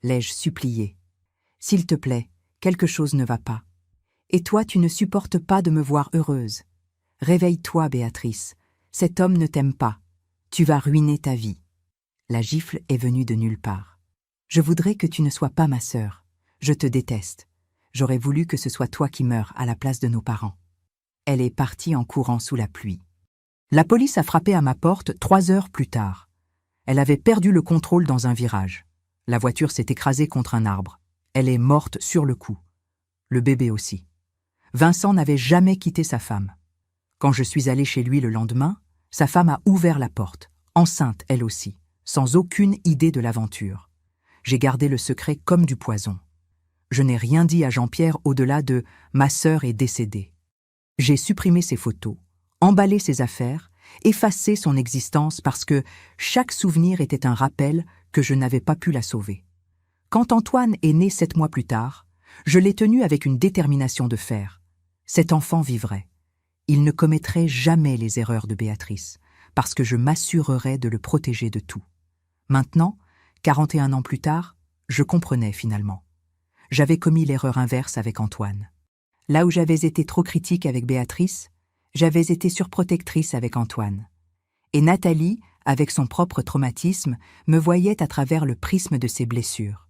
l'ai-je supplié. « S'il te plaît, quelque chose ne va pas. Et toi, tu ne supportes pas de me voir heureuse. Réveille-toi, Béatrice. Cet homme ne t'aime pas. Tu vas ruiner ta vie. » La gifle est venue de nulle part. « Je voudrais que tu ne sois pas ma sœur. Je te déteste. J'aurais voulu que ce soit toi qui meurs à la place de nos parents. » Elle est partie en courant sous la pluie. La police a frappé à ma porte 3 heures plus tard. Elle avait perdu le contrôle dans un virage. La voiture s'est écrasée contre un arbre. Elle est morte sur le coup. Le bébé aussi. Vincent n'avait jamais quitté sa femme. Quand je suis allée chez lui le lendemain, sa femme a ouvert la porte, enceinte elle aussi, sans aucune idée de l'aventure. J'ai gardé le secret comme du poison. Je n'ai rien dit à Jean-Pierre au-delà de « ma sœur est décédée ». J'ai supprimé ses photos, emballé ses affaires, effacé son existence parce que chaque souvenir était un rappel que je n'avais pas pu la sauver. Quand Antoine est né 7 mois plus tard, je l'ai tenu avec une détermination de fer. Cet enfant vivrait. Il ne commettrait jamais les erreurs de Béatrice, parce que je m'assurerais de le protéger de tout. Maintenant, 41 ans plus tard, je comprenais finalement. J'avais commis l'erreur inverse avec Antoine. Là où j'avais été trop critique avec Béatrice, j'avais été surprotectrice avec Antoine. Et Nathalie, avec son propre traumatisme, me voyait à travers le prisme de ses blessures.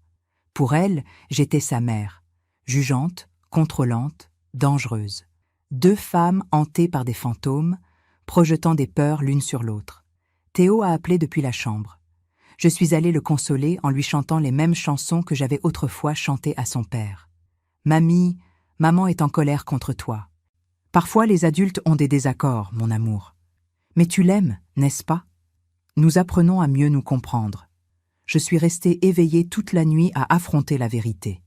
Pour elle, j'étais sa mère, jugeante, contrôlante, dangereuse. 2 femmes hantées par des fantômes, projetant des peurs l'une sur l'autre. Théo a appelé depuis la chambre. Je suis allée le consoler en lui chantant les mêmes chansons que j'avais autrefois chantées à son père. « Mamie, maman est en colère contre toi. Parfois les adultes ont des désaccords, mon amour. Mais tu l'aimes, n'est-ce pas? Nous apprenons à mieux nous comprendre. Je suis restée éveillée toute la nuit à affronter la vérité.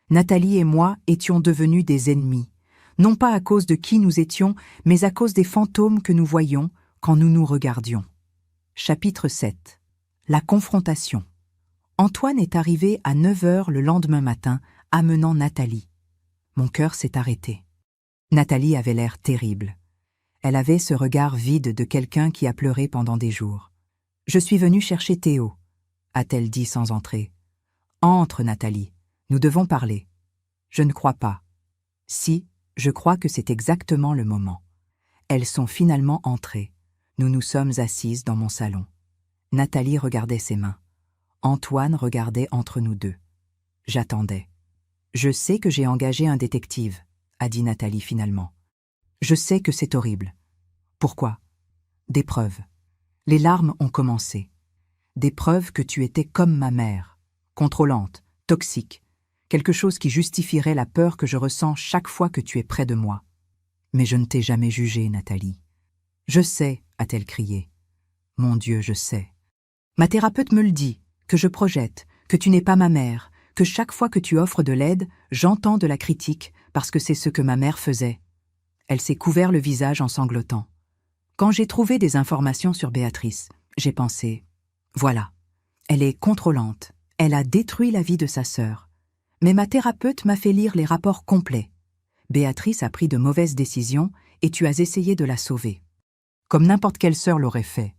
Nathalie et moi étions devenus des ennemis, non pas à cause de qui nous étions, mais à cause des fantômes que nous voyions quand nous nous regardions. » Chapitre 7. La confrontation. Antoine est arrivé à 9 heures le lendemain matin, amenant Nathalie. Mon cœur s'est arrêté. Nathalie avait l'air terrible. Elle avait ce regard vide de quelqu'un qui a pleuré pendant des jours. « Je suis venue chercher Théo », a-t-elle dit sans entrer. « Entre, Nathalie, nous devons parler. » Je ne crois pas. Si, je crois que c'est exactement le moment. Elles sont finalement entrées. Nous nous sommes assises dans mon salon. Nathalie regardait ses mains. Antoine regardait entre nous deux. J'attendais. « Je sais que j'ai engagé un détective », a dit Nathalie finalement. « Je sais que c'est horrible. » « Pourquoi ? » ?»« Des preuves. » Les larmes ont commencé. « Des preuves que tu étais comme ma mère, contrôlante, toxique, quelque chose qui justifierait la peur que je ressens chaque fois que tu es près de moi. » Mais je ne t'ai jamais jugée, Nathalie. Je sais, a-t-elle crié. Mon Dieu, je sais. Ma thérapeute me le dit, que je projette, que tu n'es pas ma mère, que chaque fois que tu offres de l'aide, j'entends de la critique, parce que c'est ce que ma mère faisait. Elle s'est couvert le visage en sanglotant. Quand j'ai trouvé des informations sur Béatrice, j'ai pensé, voilà, elle est contrôlante, elle a détruit la vie de sa sœur. Mais ma thérapeute m'a fait lire les rapports complets. Béatrice a pris de mauvaises décisions et tu as essayé de la sauver. Comme n'importe quelle sœur l'aurait fait.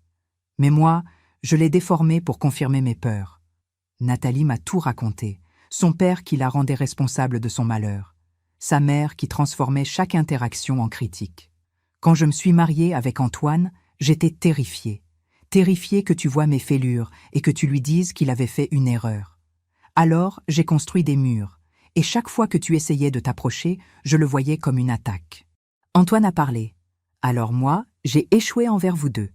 Mais moi, je l'ai déformée pour confirmer mes peurs. Nathalie m'a tout raconté. Son père qui la rendait responsable de son malheur. Sa mère qui transformait chaque interaction en critique. Quand je me suis mariée avec Antoine, j'étais terrifiée. Terrifiée que tu vois mes fêlures et que tu lui dises qu'il avait fait une erreur. Alors, j'ai construit des murs, et chaque fois que tu essayais de t'approcher, je le voyais comme une attaque. Antoine a parlé. Alors moi, j'ai échoué envers vous deux.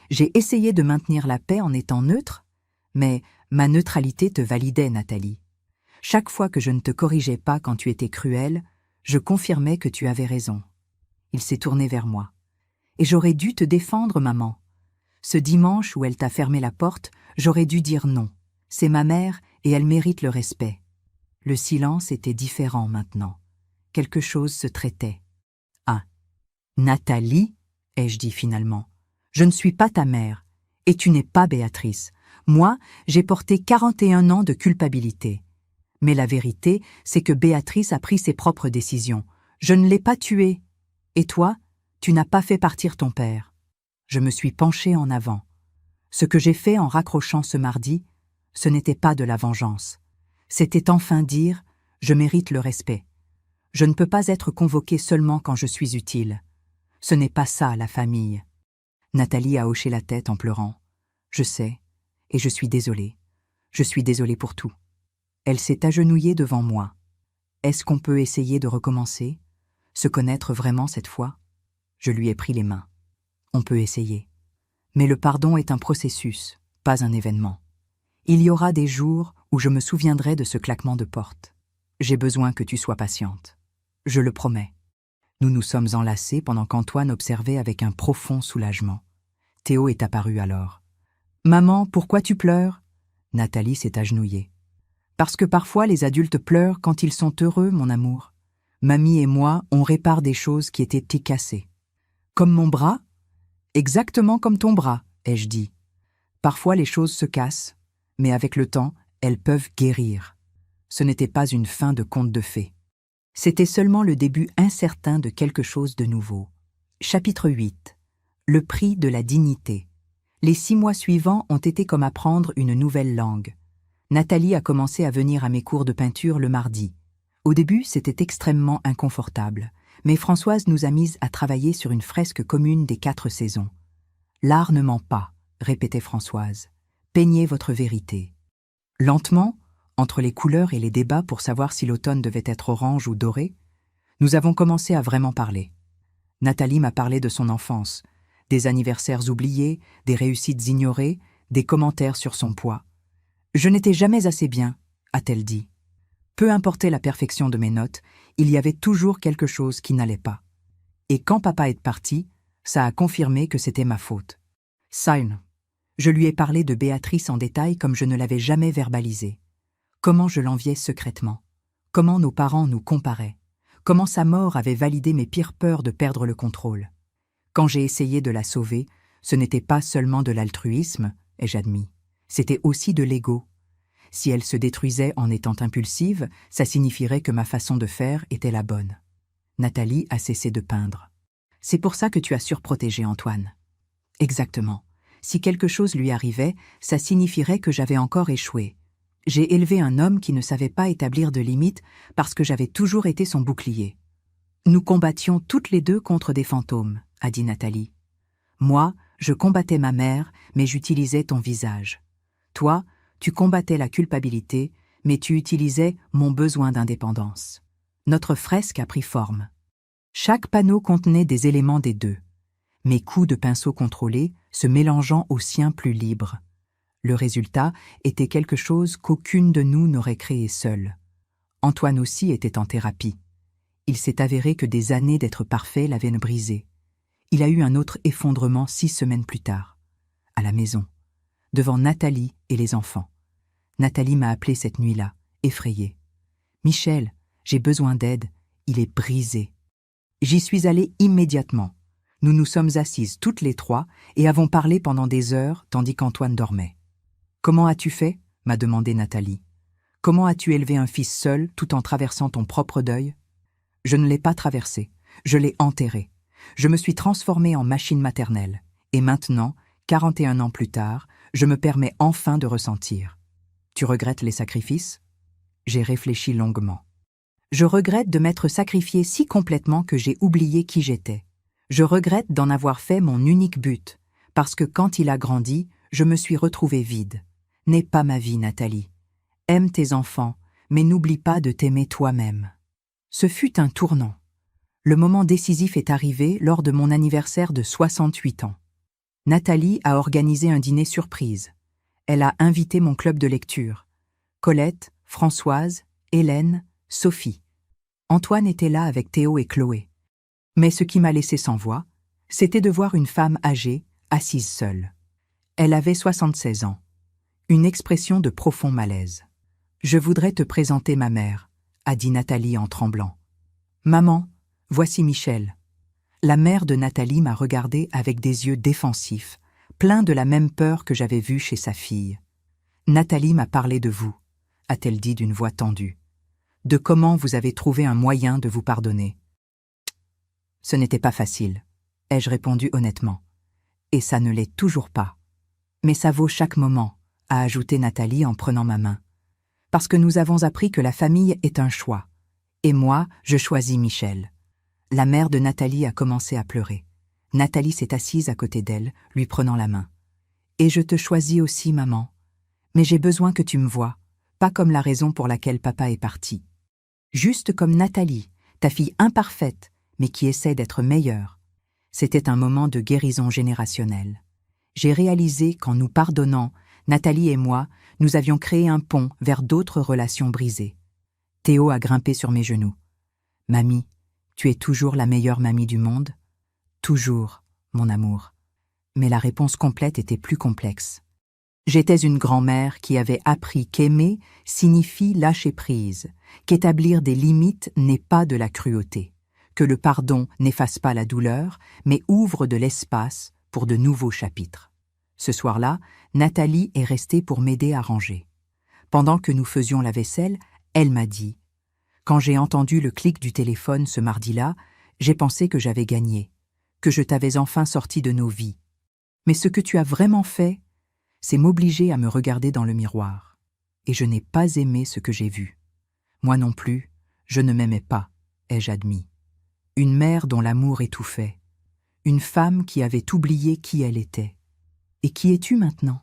J'ai essayé de maintenir la paix en étant neutre, mais ma neutralité te validait, Nathalie. Chaque fois que je ne te corrigeais pas quand tu étais cruelle, je confirmais que tu avais raison. Il s'est tourné vers moi. Et j'aurais dû te défendre, maman. Ce dimanche où elle t'a fermé la porte, j'aurais dû dire non. C'est ma mère et elle mérite le respect. Le silence était différent maintenant. Quelque chose se traitait. Ah, Nathalie, ai-je dit finalement, je ne suis pas ta mère, et tu n'es pas Béatrice. Moi, j'ai porté 41 ans de culpabilité. Mais la vérité, c'est que Béatrice a pris ses propres décisions. Je ne l'ai pas tuée. Et toi, tu n'as pas fait partir ton père. Je me suis penchée en avant. Ce que j'ai fait en raccrochant ce mardi, ce n'était pas de la vengeance. C'était enfin dire « je mérite le respect ». Je ne peux pas être convoquée seulement quand je suis utile. Ce n'est pas ça, la famille. Nathalie a hoché la tête en pleurant. Je sais, et je suis désolée. Je suis désolée pour tout. Elle s'est agenouillée devant moi. Est-ce qu'on peut essayer de recommencer? Se connaître vraiment cette fois? Je lui ai pris les mains. On peut essayer. Mais le pardon est un processus, pas un événement. Il y aura des jours où je me souviendrai de ce claquement de porte. J'ai besoin que tu sois patiente. Je le promets. Nous nous sommes enlacés pendant qu'Antoine observait avec un profond soulagement. Théo est apparu alors. « Maman, pourquoi tu pleures ?» Nathalie s'est agenouillée. « Parce que parfois les adultes pleurent quand ils sont heureux, mon amour. Mamie et moi, on répare des choses qui étaient cassées. »« Comme mon bras ?»« Exactement comme ton bras, ai-je dit. Parfois les choses se cassent, mais avec le temps, elles peuvent guérir. Ce n'était pas une fin de conte de fées. C'était seulement le début incertain de quelque chose de nouveau. Chapitre 8. Le prix de la dignité. Les 6 mois suivants ont été comme apprendre une nouvelle langue. Nathalie a commencé à venir à mes cours de peinture le mardi. Au début, c'était extrêmement inconfortable, mais Françoise nous a mises à travailler sur une fresque commune des 4 saisons. « L'art ne ment pas », répétait Françoise. « Peignez votre vérité. » Lentement, entre les couleurs et les débats pour savoir si l'automne devait être orange ou doré, nous avons commencé à vraiment parler. Nathalie m'a parlé de son enfance, des anniversaires oubliés, des réussites ignorées, des commentaires sur son poids. « Je n'étais jamais assez bien », a-t-elle dit. Peu importait la perfection de mes notes, il y avait toujours quelque chose qui n'allait pas. Et quand papa est parti, ça a confirmé que c'était ma faute. Sign. Je lui ai parlé de Béatrice en détail comme je ne l'avais jamais verbalisé. Comment je l'enviais secrètement. Comment nos parents nous comparaient. Comment sa mort avait validé mes pires peurs de perdre le contrôle. Quand j'ai essayé de la sauver, ce n'était pas seulement de l'altruisme, ai-je admis. C'était aussi de l'ego. Si elle se détruisait en étant impulsive, ça signifierait que ma façon de faire était la bonne. Nathalie a cessé de peindre. C'est pour ça que tu as surprotégé Antoine. Exactement. Si quelque chose lui arrivait, ça signifierait que j'avais encore échoué. J'ai élevé un homme qui ne savait pas établir de limites parce que j'avais toujours été son bouclier. Nous combattions toutes les deux contre des fantômes, a dit Nathalie. Moi, je combattais ma mère, mais j'utilisais ton visage. Toi, tu combattais la culpabilité, mais tu utilisais mon besoin d'indépendance. Notre fresque a pris forme. Chaque panneau contenait des éléments des deux. Mes coups de pinceau contrôlés se mélangeant aux siens plus libres. Le résultat était quelque chose qu'aucune de nous n'aurait créé seule. Antoine aussi était en thérapie. Il s'est avéré que des années d'être parfait l'avaient brisé. Il a eu un autre effondrement 6 semaines plus tard, à la maison, devant Nathalie et les enfants. Nathalie m'a appelé cette nuit-là, effrayée. « Michel, j'ai besoin d'aide, il est brisé. » J'y suis allée immédiatement. Nous nous sommes assises toutes les trois et avons parlé pendant des heures tandis qu'Antoine dormait. « Comment as-tu fait » m'a demandé Nathalie. « Comment as-tu élevé un fils seul tout en traversant ton propre deuil ?» Je ne l'ai pas traversé, je l'ai enterré. Je me suis transformée en machine maternelle. Et maintenant, 41 ans plus tard, je me permets enfin de ressentir. Tu regrettes les sacrifices ? J'ai réfléchi longuement. Je regrette de m'être sacrifiée si complètement que j'ai oublié qui j'étais. Je regrette d'en avoir fait mon unique but, parce que quand il a grandi, je me suis retrouvée vide. N'aie pas ma vie, Nathalie. Aime tes enfants, mais n'oublie pas de t'aimer toi-même. Ce fut un tournant. Le moment décisif est arrivé lors de mon anniversaire de 68 ans. Nathalie a organisé un dîner surprise. Elle a invité mon club de lecture. Colette, Françoise, Hélène, Sophie. Antoine était là avec Théo et Chloé. Mais ce qui m'a laissé sans voix, c'était de voir une femme âgée, assise seule. Elle avait 76 ans. Une expression de profond malaise. « Je voudrais te présenter ma mère », a dit Nathalie en tremblant. « Maman, voici Michel. » La mère de Nathalie m'a regardée avec des yeux défensifs, pleins de la même peur que j'avais vue chez sa fille. « Nathalie m'a parlé de vous », a-t-elle dit d'une voix tendue. « De comment vous avez trouvé un moyen de vous pardonner. » Ce n'était pas facile, ai-je répondu honnêtement. Et ça ne l'est toujours pas. Mais ça vaut chaque moment, a ajouté Nathalie en prenant ma main. Parce que nous avons appris que la famille est un choix. Et moi, je choisis Michel. La mère de Nathalie a commencé à pleurer. Nathalie s'est assise à côté d'elle, lui prenant la main. « Et je te choisis aussi, maman. Mais j'ai besoin que tu me voies, pas comme la raison pour laquelle papa est parti. Juste comme Nathalie, ta fille imparfaite, mais qui essaie d'être meilleure. » C'était un moment de guérison générationnelle. J'ai réalisé qu'en nous pardonnant, Nathalie et moi, nous avions créé un pont vers d'autres relations brisées. Théo a grimpé sur mes genoux. « Mamie, tu es toujours la meilleure mamie du monde ? » « Toujours, mon amour. » Mais la réponse complète était plus complexe. J'étais une grand-mère qui avait appris qu'aimer signifie lâcher prise, qu'établir des limites n'est pas de la cruauté, que le pardon n'efface pas la douleur, mais ouvre de l'espace pour de nouveaux chapitres. Ce soir-là, Nathalie est restée pour m'aider à ranger. Pendant que nous faisions la vaisselle, elle m'a dit « Quand j'ai entendu le clic du téléphone ce mardi-là, j'ai pensé que j'avais gagné, que je t'avais enfin sorti de nos vies. Mais ce que tu as vraiment fait, c'est m'obliger à me regarder dans le miroir. Et je n'ai pas aimé ce que j'ai vu. Moi non plus, je ne m'aimais pas, ai-je admis. Une mère dont l'amour étouffait. Une femme qui avait oublié qui elle était. Et qui es-tu maintenant ?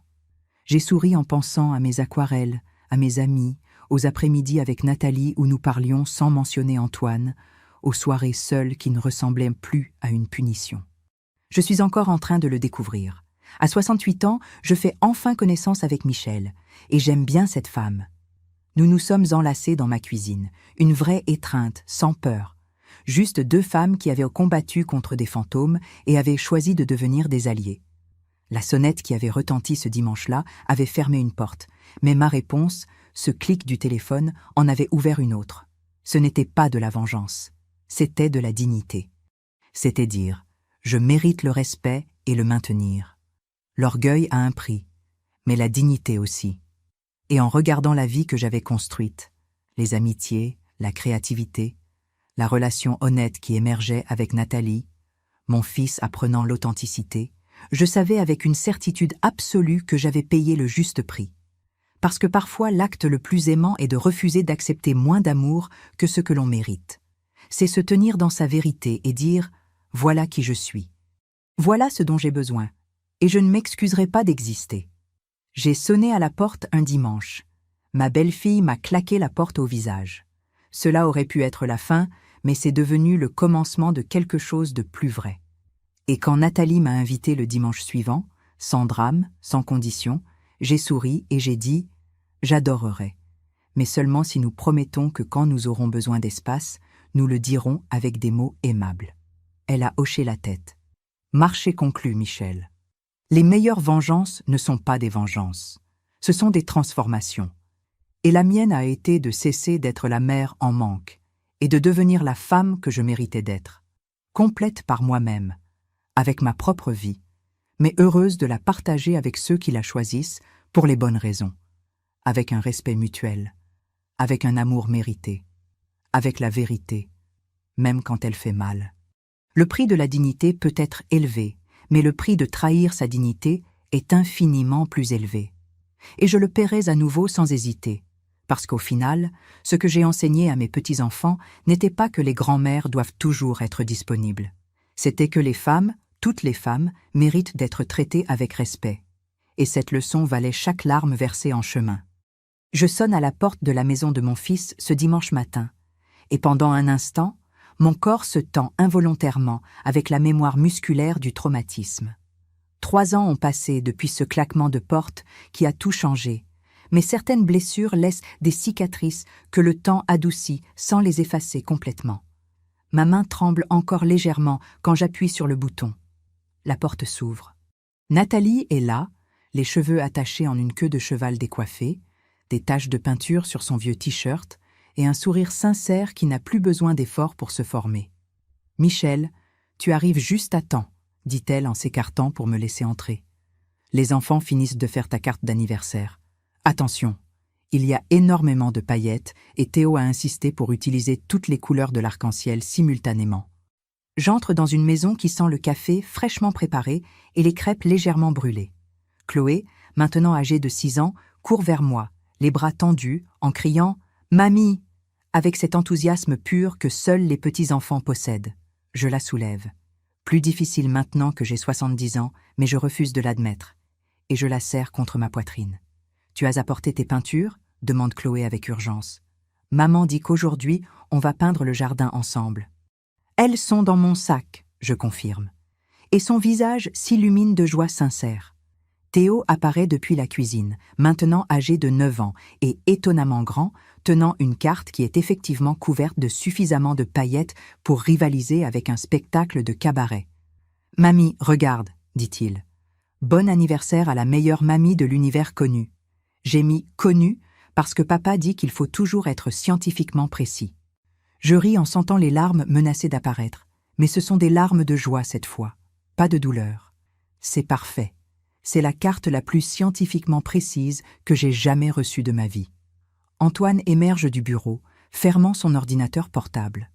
J'ai souri en pensant à mes aquarelles, à mes amis, aux après-midi avec Nathalie où nous parlions sans mentionner Antoine, aux soirées seules qui ne ressemblaient plus à une punition. Je suis encore en train de le découvrir. À 68 ans, je fais enfin connaissance avec Michel, et j'aime bien cette femme. Nous nous sommes enlacés dans ma cuisine, une vraie étreinte, sans peur. Juste deux femmes qui avaient combattu contre des fantômes et avaient choisi de devenir des alliés. La sonnette qui avait retenti ce dimanche-là avait fermé une porte, mais ma réponse, ce clic du téléphone, en avait ouvert une autre. Ce n'était pas de la vengeance, c'était de la dignité. C'était dire, je mérite le respect et le maintenir. L'orgueil a un prix, mais la dignité aussi. Et en regardant la vie que j'avais construite, les amitiés, la créativité, la relation honnête qui émergeait avec Nathalie, mon fils apprenant l'authenticité, je savais avec une certitude absolue que j'avais payé le juste prix. Parce que parfois l'acte le plus aimant est de refuser d'accepter moins d'amour que ce que l'on mérite. C'est se tenir dans sa vérité et dire « voilà qui je suis. Voilà ce dont j'ai besoin, et je ne m'excuserai pas d'exister. » J'ai sonné à la porte un dimanche. Ma belle-fille m'a claqué la porte au visage. Cela aurait pu être la fin, mais c'est devenu le commencement de quelque chose de plus vrai. Et quand Nathalie m'a invité le dimanche suivant, sans drame, sans condition, j'ai souri et j'ai dit « j'adorerais », mais seulement si nous promettons que quand nous aurons besoin d'espace, nous le dirons avec des mots aimables. Elle a hoché la tête. Marché conclu, Michel. Les meilleures vengeances ne sont pas des vengeances. Ce sont des transformations. Et la mienne a été de cesser d'être la mère en manque et de devenir la femme que je méritais d'être, complète par moi-même, avec ma propre vie, mais heureuse de la partager avec ceux qui la choisissent pour les bonnes raisons, avec un respect mutuel, avec un amour mérité, avec la vérité, même quand elle fait mal. Le prix de la dignité peut être élevé, mais le prix de trahir sa dignité est infiniment plus élevé. Et je le paierai à nouveau sans hésiter, parce qu'au final, ce que j'ai enseigné à mes petits-enfants n'était pas que les grands-mères doivent toujours être disponibles. C'était que les femmes, toutes les femmes, méritent d'être traitées avec respect. Et cette leçon valait chaque larme versée en chemin. Je sonne à la porte de la maison de mon fils ce dimanche matin, et pendant un instant, mon corps se tend involontairement avec la mémoire musculaire du traumatisme. 3 ans ont passé depuis ce claquement de porte qui a tout changé, mais certaines blessures laissent des cicatrices que le temps adoucit sans les effacer complètement. Ma main tremble encore légèrement quand j'appuie sur le bouton. La porte s'ouvre. Nathalie est là, les cheveux attachés en une queue de cheval décoiffée, des taches de peinture sur son vieux t-shirt et un sourire sincère qui n'a plus besoin d'efforts pour se former. « Michel, tu arrives juste à temps », dit-elle en s'écartant pour me laisser entrer. « Les enfants finissent de faire ta carte d'anniversaire. Attention, il y a énormément de paillettes et Théo a insisté pour utiliser toutes les couleurs de l'arc-en-ciel simultanément. » J'entre dans une maison qui sent le café fraîchement préparé et les crêpes légèrement brûlées. Chloé, maintenant âgée de 6 ans, court vers moi, les bras tendus, en criant « Mamie !» avec cet enthousiasme pur que seuls les petits-enfants possèdent. Je la soulève. Plus difficile maintenant que j'ai 70 ans, mais je refuse de l'admettre. Et je la serre contre ma poitrine. « Tu as apporté tes peintures ?» demande Chloé avec urgence. « Maman dit qu'aujourd'hui, on va peindre le jardin ensemble. » « Elles sont dans mon sac, je confirme. » Et son visage s'illumine de joie sincère. Théo apparaît depuis la cuisine, maintenant âgé de 9 ans et étonnamment grand, tenant une carte qui est effectivement couverte de suffisamment de paillettes pour rivaliser avec un spectacle de cabaret. « Mamie, regarde, dit-il. Bon anniversaire à la meilleure mamie de l'univers connu. J'ai mis « connu » parce que papa dit qu'il faut toujours être scientifiquement précis. Je ris en sentant les larmes menacées d'apparaître, mais ce sont des larmes de joie cette fois, pas de douleur. C'est parfait. C'est la carte la plus scientifiquement précise que j'ai jamais reçue de ma vie. Antoine émerge du bureau, fermant son ordinateur portable.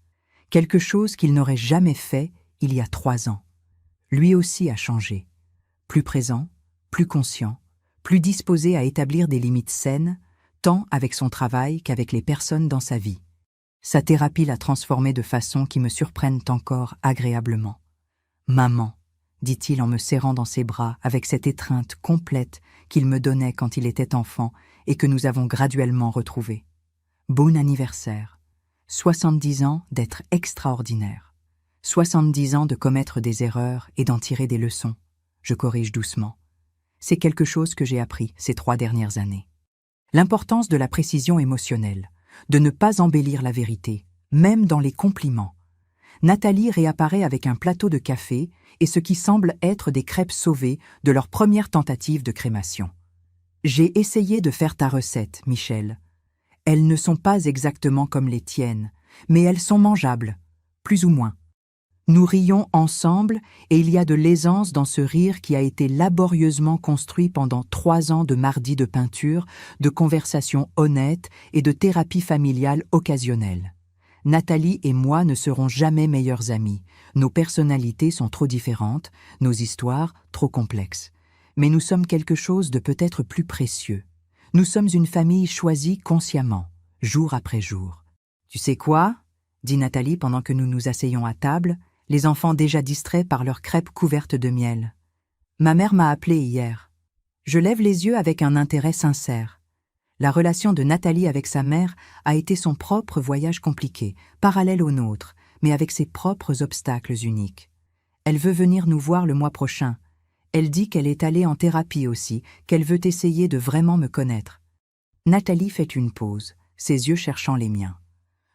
Quelque chose qu'il n'aurait jamais fait il y a 3 ans. Lui aussi a changé. Plus présent, plus conscient, plus disposé à établir des limites saines, tant avec son travail qu'avec les personnes dans sa vie. Sa thérapie l'a transformé de façon qui me surprennent encore agréablement. « Maman », dit-il en me serrant dans ses bras avec cette étreinte complète qu'il me donnait quand il était enfant et que nous avons graduellement retrouvée. « Bon anniversaire. 70 ans d'être extraordinaire. 70 ans de commettre des erreurs et d'en tirer des leçons. » Je corrige doucement. C'est quelque chose que j'ai appris ces 3 dernières années. L'importance de la précision émotionnelle, de ne pas embellir la vérité, même dans les compliments. Nathalie réapparaît avec un plateau de café et ce qui semble être des crêpes sauvées de leur première tentative de crémation. « J'ai essayé de faire ta recette, Michel. Elles ne sont pas exactement comme les tiennes, mais elles sont mangeables, plus ou moins. Nous rions ensemble et il y a de l'aisance dans ce rire qui a été laborieusement construit pendant 3 ans de mardis de peinture, de conversations honnêtes et de thérapie familiale occasionnelle. Nathalie et moi ne serons jamais meilleures amies. Nos personnalités sont trop différentes, nos histoires trop complexes. Mais nous sommes quelque chose de peut-être plus précieux. Nous sommes une famille choisie consciemment, jour après jour. « Tu sais quoi ?» dit Nathalie pendant que nous nous asseyons à table, les enfants déjà distraits par leurs crêpes couvertes de miel. « Ma mère m'a appelé hier. » Je lève les yeux avec un intérêt sincère. La relation de Nathalie avec sa mère a été son propre voyage compliqué, parallèle au nôtre, mais avec ses propres obstacles uniques. Elle veut venir nous voir le mois prochain. Elle dit qu'elle est allée en thérapie aussi, qu'elle veut essayer de vraiment me connaître. Nathalie fait une pause, ses yeux cherchant les miens.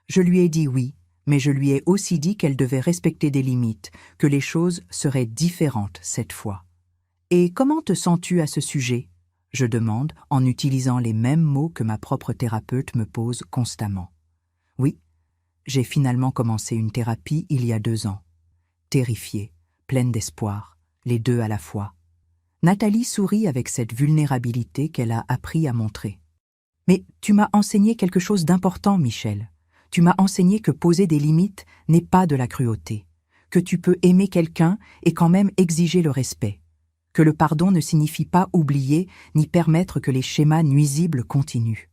Je lui ai dit oui, Mais je lui ai aussi dit qu'elle devait respecter des limites, que les choses seraient différentes cette fois. « Et comment te sens-tu à ce sujet ?» je demande en utilisant les mêmes mots que ma propre thérapeute me pose constamment. Oui, j'ai finalement commencé une thérapie il y a 2 ans. Terrifiée, pleine d'espoir, les deux à la fois. Nathalie sourit avec cette vulnérabilité qu'elle a appris à montrer. « Mais tu m'as enseigné quelque chose d'important, Michel. Tu m'as enseigné que poser des limites n'est pas de la cruauté, que tu peux aimer quelqu'un et quand même exiger le respect, que le pardon ne signifie pas oublier ni permettre que les schémas nuisibles continuent. »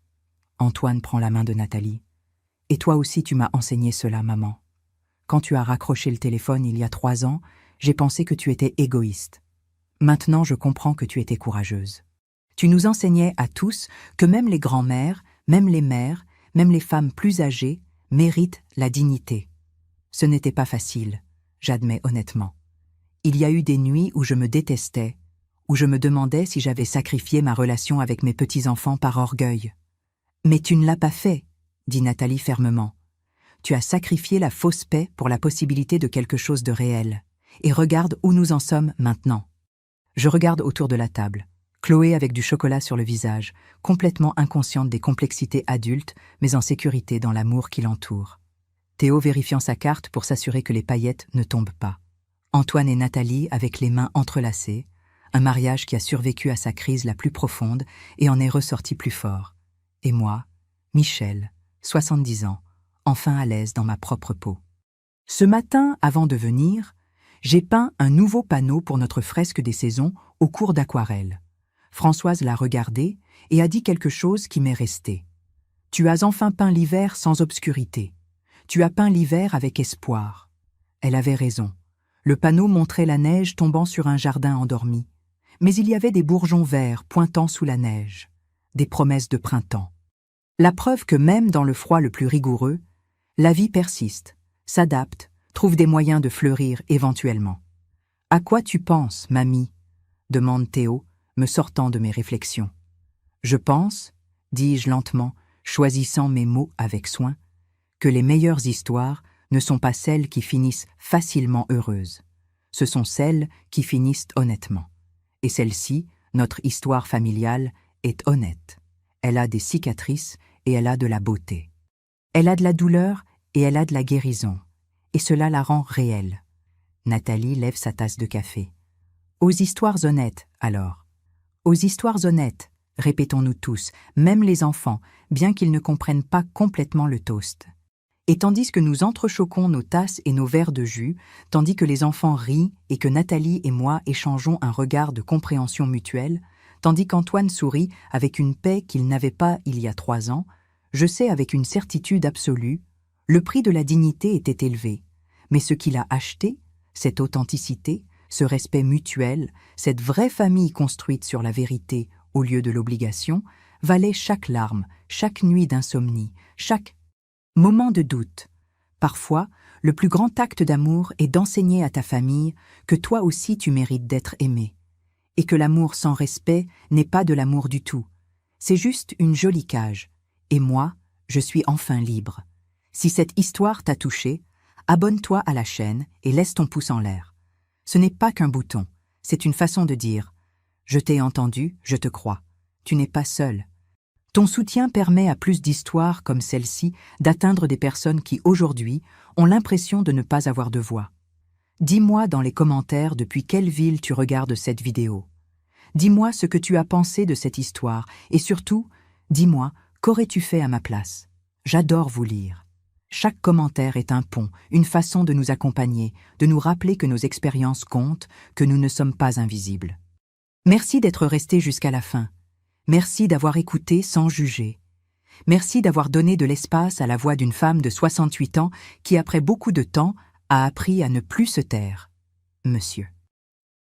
Antoine prend la main de Nathalie. « Et toi aussi tu m'as enseigné cela, maman. Quand tu as raccroché le téléphone il y a 3 ans, j'ai pensé que tu étais égoïste. Maintenant je comprends que tu étais courageuse. Tu nous enseignais à tous que même les grands-mères, même les mères, même les femmes plus âgées méritent la dignité. Ce n'était pas facile, j'admets honnêtement. Il y a eu des nuits où je me détestais, où je me demandais si j'avais sacrifié ma relation avec mes petits-enfants par orgueil. Mais tu ne l'as pas fait, dit Nathalie fermement. Tu as sacrifié la fausse paix pour la possibilité de quelque chose de réel. Et regarde où nous en sommes maintenant. Je regarde autour de la table. Chloé avec du chocolat sur le visage, complètement inconsciente des complexités adultes, mais en sécurité dans l'amour qui l'entoure. Théo vérifiant sa carte pour s'assurer que les paillettes ne tombent pas. Antoine et Nathalie avec les mains entrelacées, un mariage qui a survécu à sa crise la plus profonde et en est ressorti plus fort. Et moi, Michel, 70 ans, enfin à l'aise dans ma propre peau. Ce matin, avant de venir, j'ai peint un nouveau panneau pour notre fresque des saisons au cours d'aquarelle. Françoise l'a regardé et a dit quelque chose qui m'est resté. « Tu as enfin peint l'hiver sans obscurité. Tu as peint l'hiver avec espoir. » Elle avait raison. Le panneau montrait la neige tombant sur un jardin endormi. Mais il y avait des bourgeons verts pointant sous la neige. Des promesses de printemps. La preuve que même dans le froid le plus rigoureux, la vie persiste, s'adapte, trouve des moyens de fleurir éventuellement. « À quoi tu penses, mamie ?» demande Théo, me sortant de mes réflexions. « Je pense, dis-je lentement, choisissant mes mots avec soin, que les meilleures histoires ne sont pas celles qui finissent facilement heureuses. Ce sont celles qui finissent honnêtement. Et celle-ci, notre histoire familiale, est honnête. Elle a des cicatrices et elle a de la beauté. Elle a de la douleur et elle a de la guérison. Et cela la rend réelle. » Nathalie lève sa tasse de café. « Aux histoires honnêtes, alors. Aux histoires honnêtes, répétons-nous tous, même les enfants, bien qu'ils ne comprennent pas complètement le toast. Et tandis que nous entrechoquons nos tasses et nos verres de jus, tandis que les enfants rient et que Nathalie et moi échangeons un regard de compréhension mutuelle, tandis qu'Antoine sourit avec une paix qu'il n'avait pas il y a 3 ans, je sais avec une certitude absolue, le prix de la dignité était élevé, mais ce qu'il a acheté, cette authenticité, ce respect mutuel, cette vraie famille construite sur la vérité au lieu de l'obligation, valait chaque larme, chaque nuit d'insomnie, chaque moment de doute. Parfois, le plus grand acte d'amour est d'enseigner à ta famille que toi aussi tu mérites d'être aimé, et que l'amour sans respect n'est pas de l'amour du tout. C'est juste une jolie cage, et moi, je suis enfin libre. Si cette histoire t'a touché, abonne-toi à la chaîne et laisse ton pouce en l'air. Ce n'est pas qu'un bouton, c'est une façon de dire « Je t'ai entendu, je te crois. Tu n'es pas seul. » Ton soutien permet à plus d'histoires comme celle-ci d'atteindre des personnes qui, aujourd'hui, ont l'impression de ne pas avoir de voix. Dis-moi dans les commentaires depuis quelle ville tu regardes cette vidéo. Dis-moi ce que tu as pensé de cette histoire et surtout, dis-moi qu'aurais-tu fait à ma place. J'adore vous lire. Chaque commentaire est un pont, une façon de nous accompagner, de nous rappeler que nos expériences comptent, que nous ne sommes pas invisibles. Merci d'être resté jusqu'à la fin. Merci d'avoir écouté sans juger. Merci d'avoir donné de l'espace à la voix d'une femme de 68 ans qui, après beaucoup de temps, a appris à ne plus se taire. Monsieur.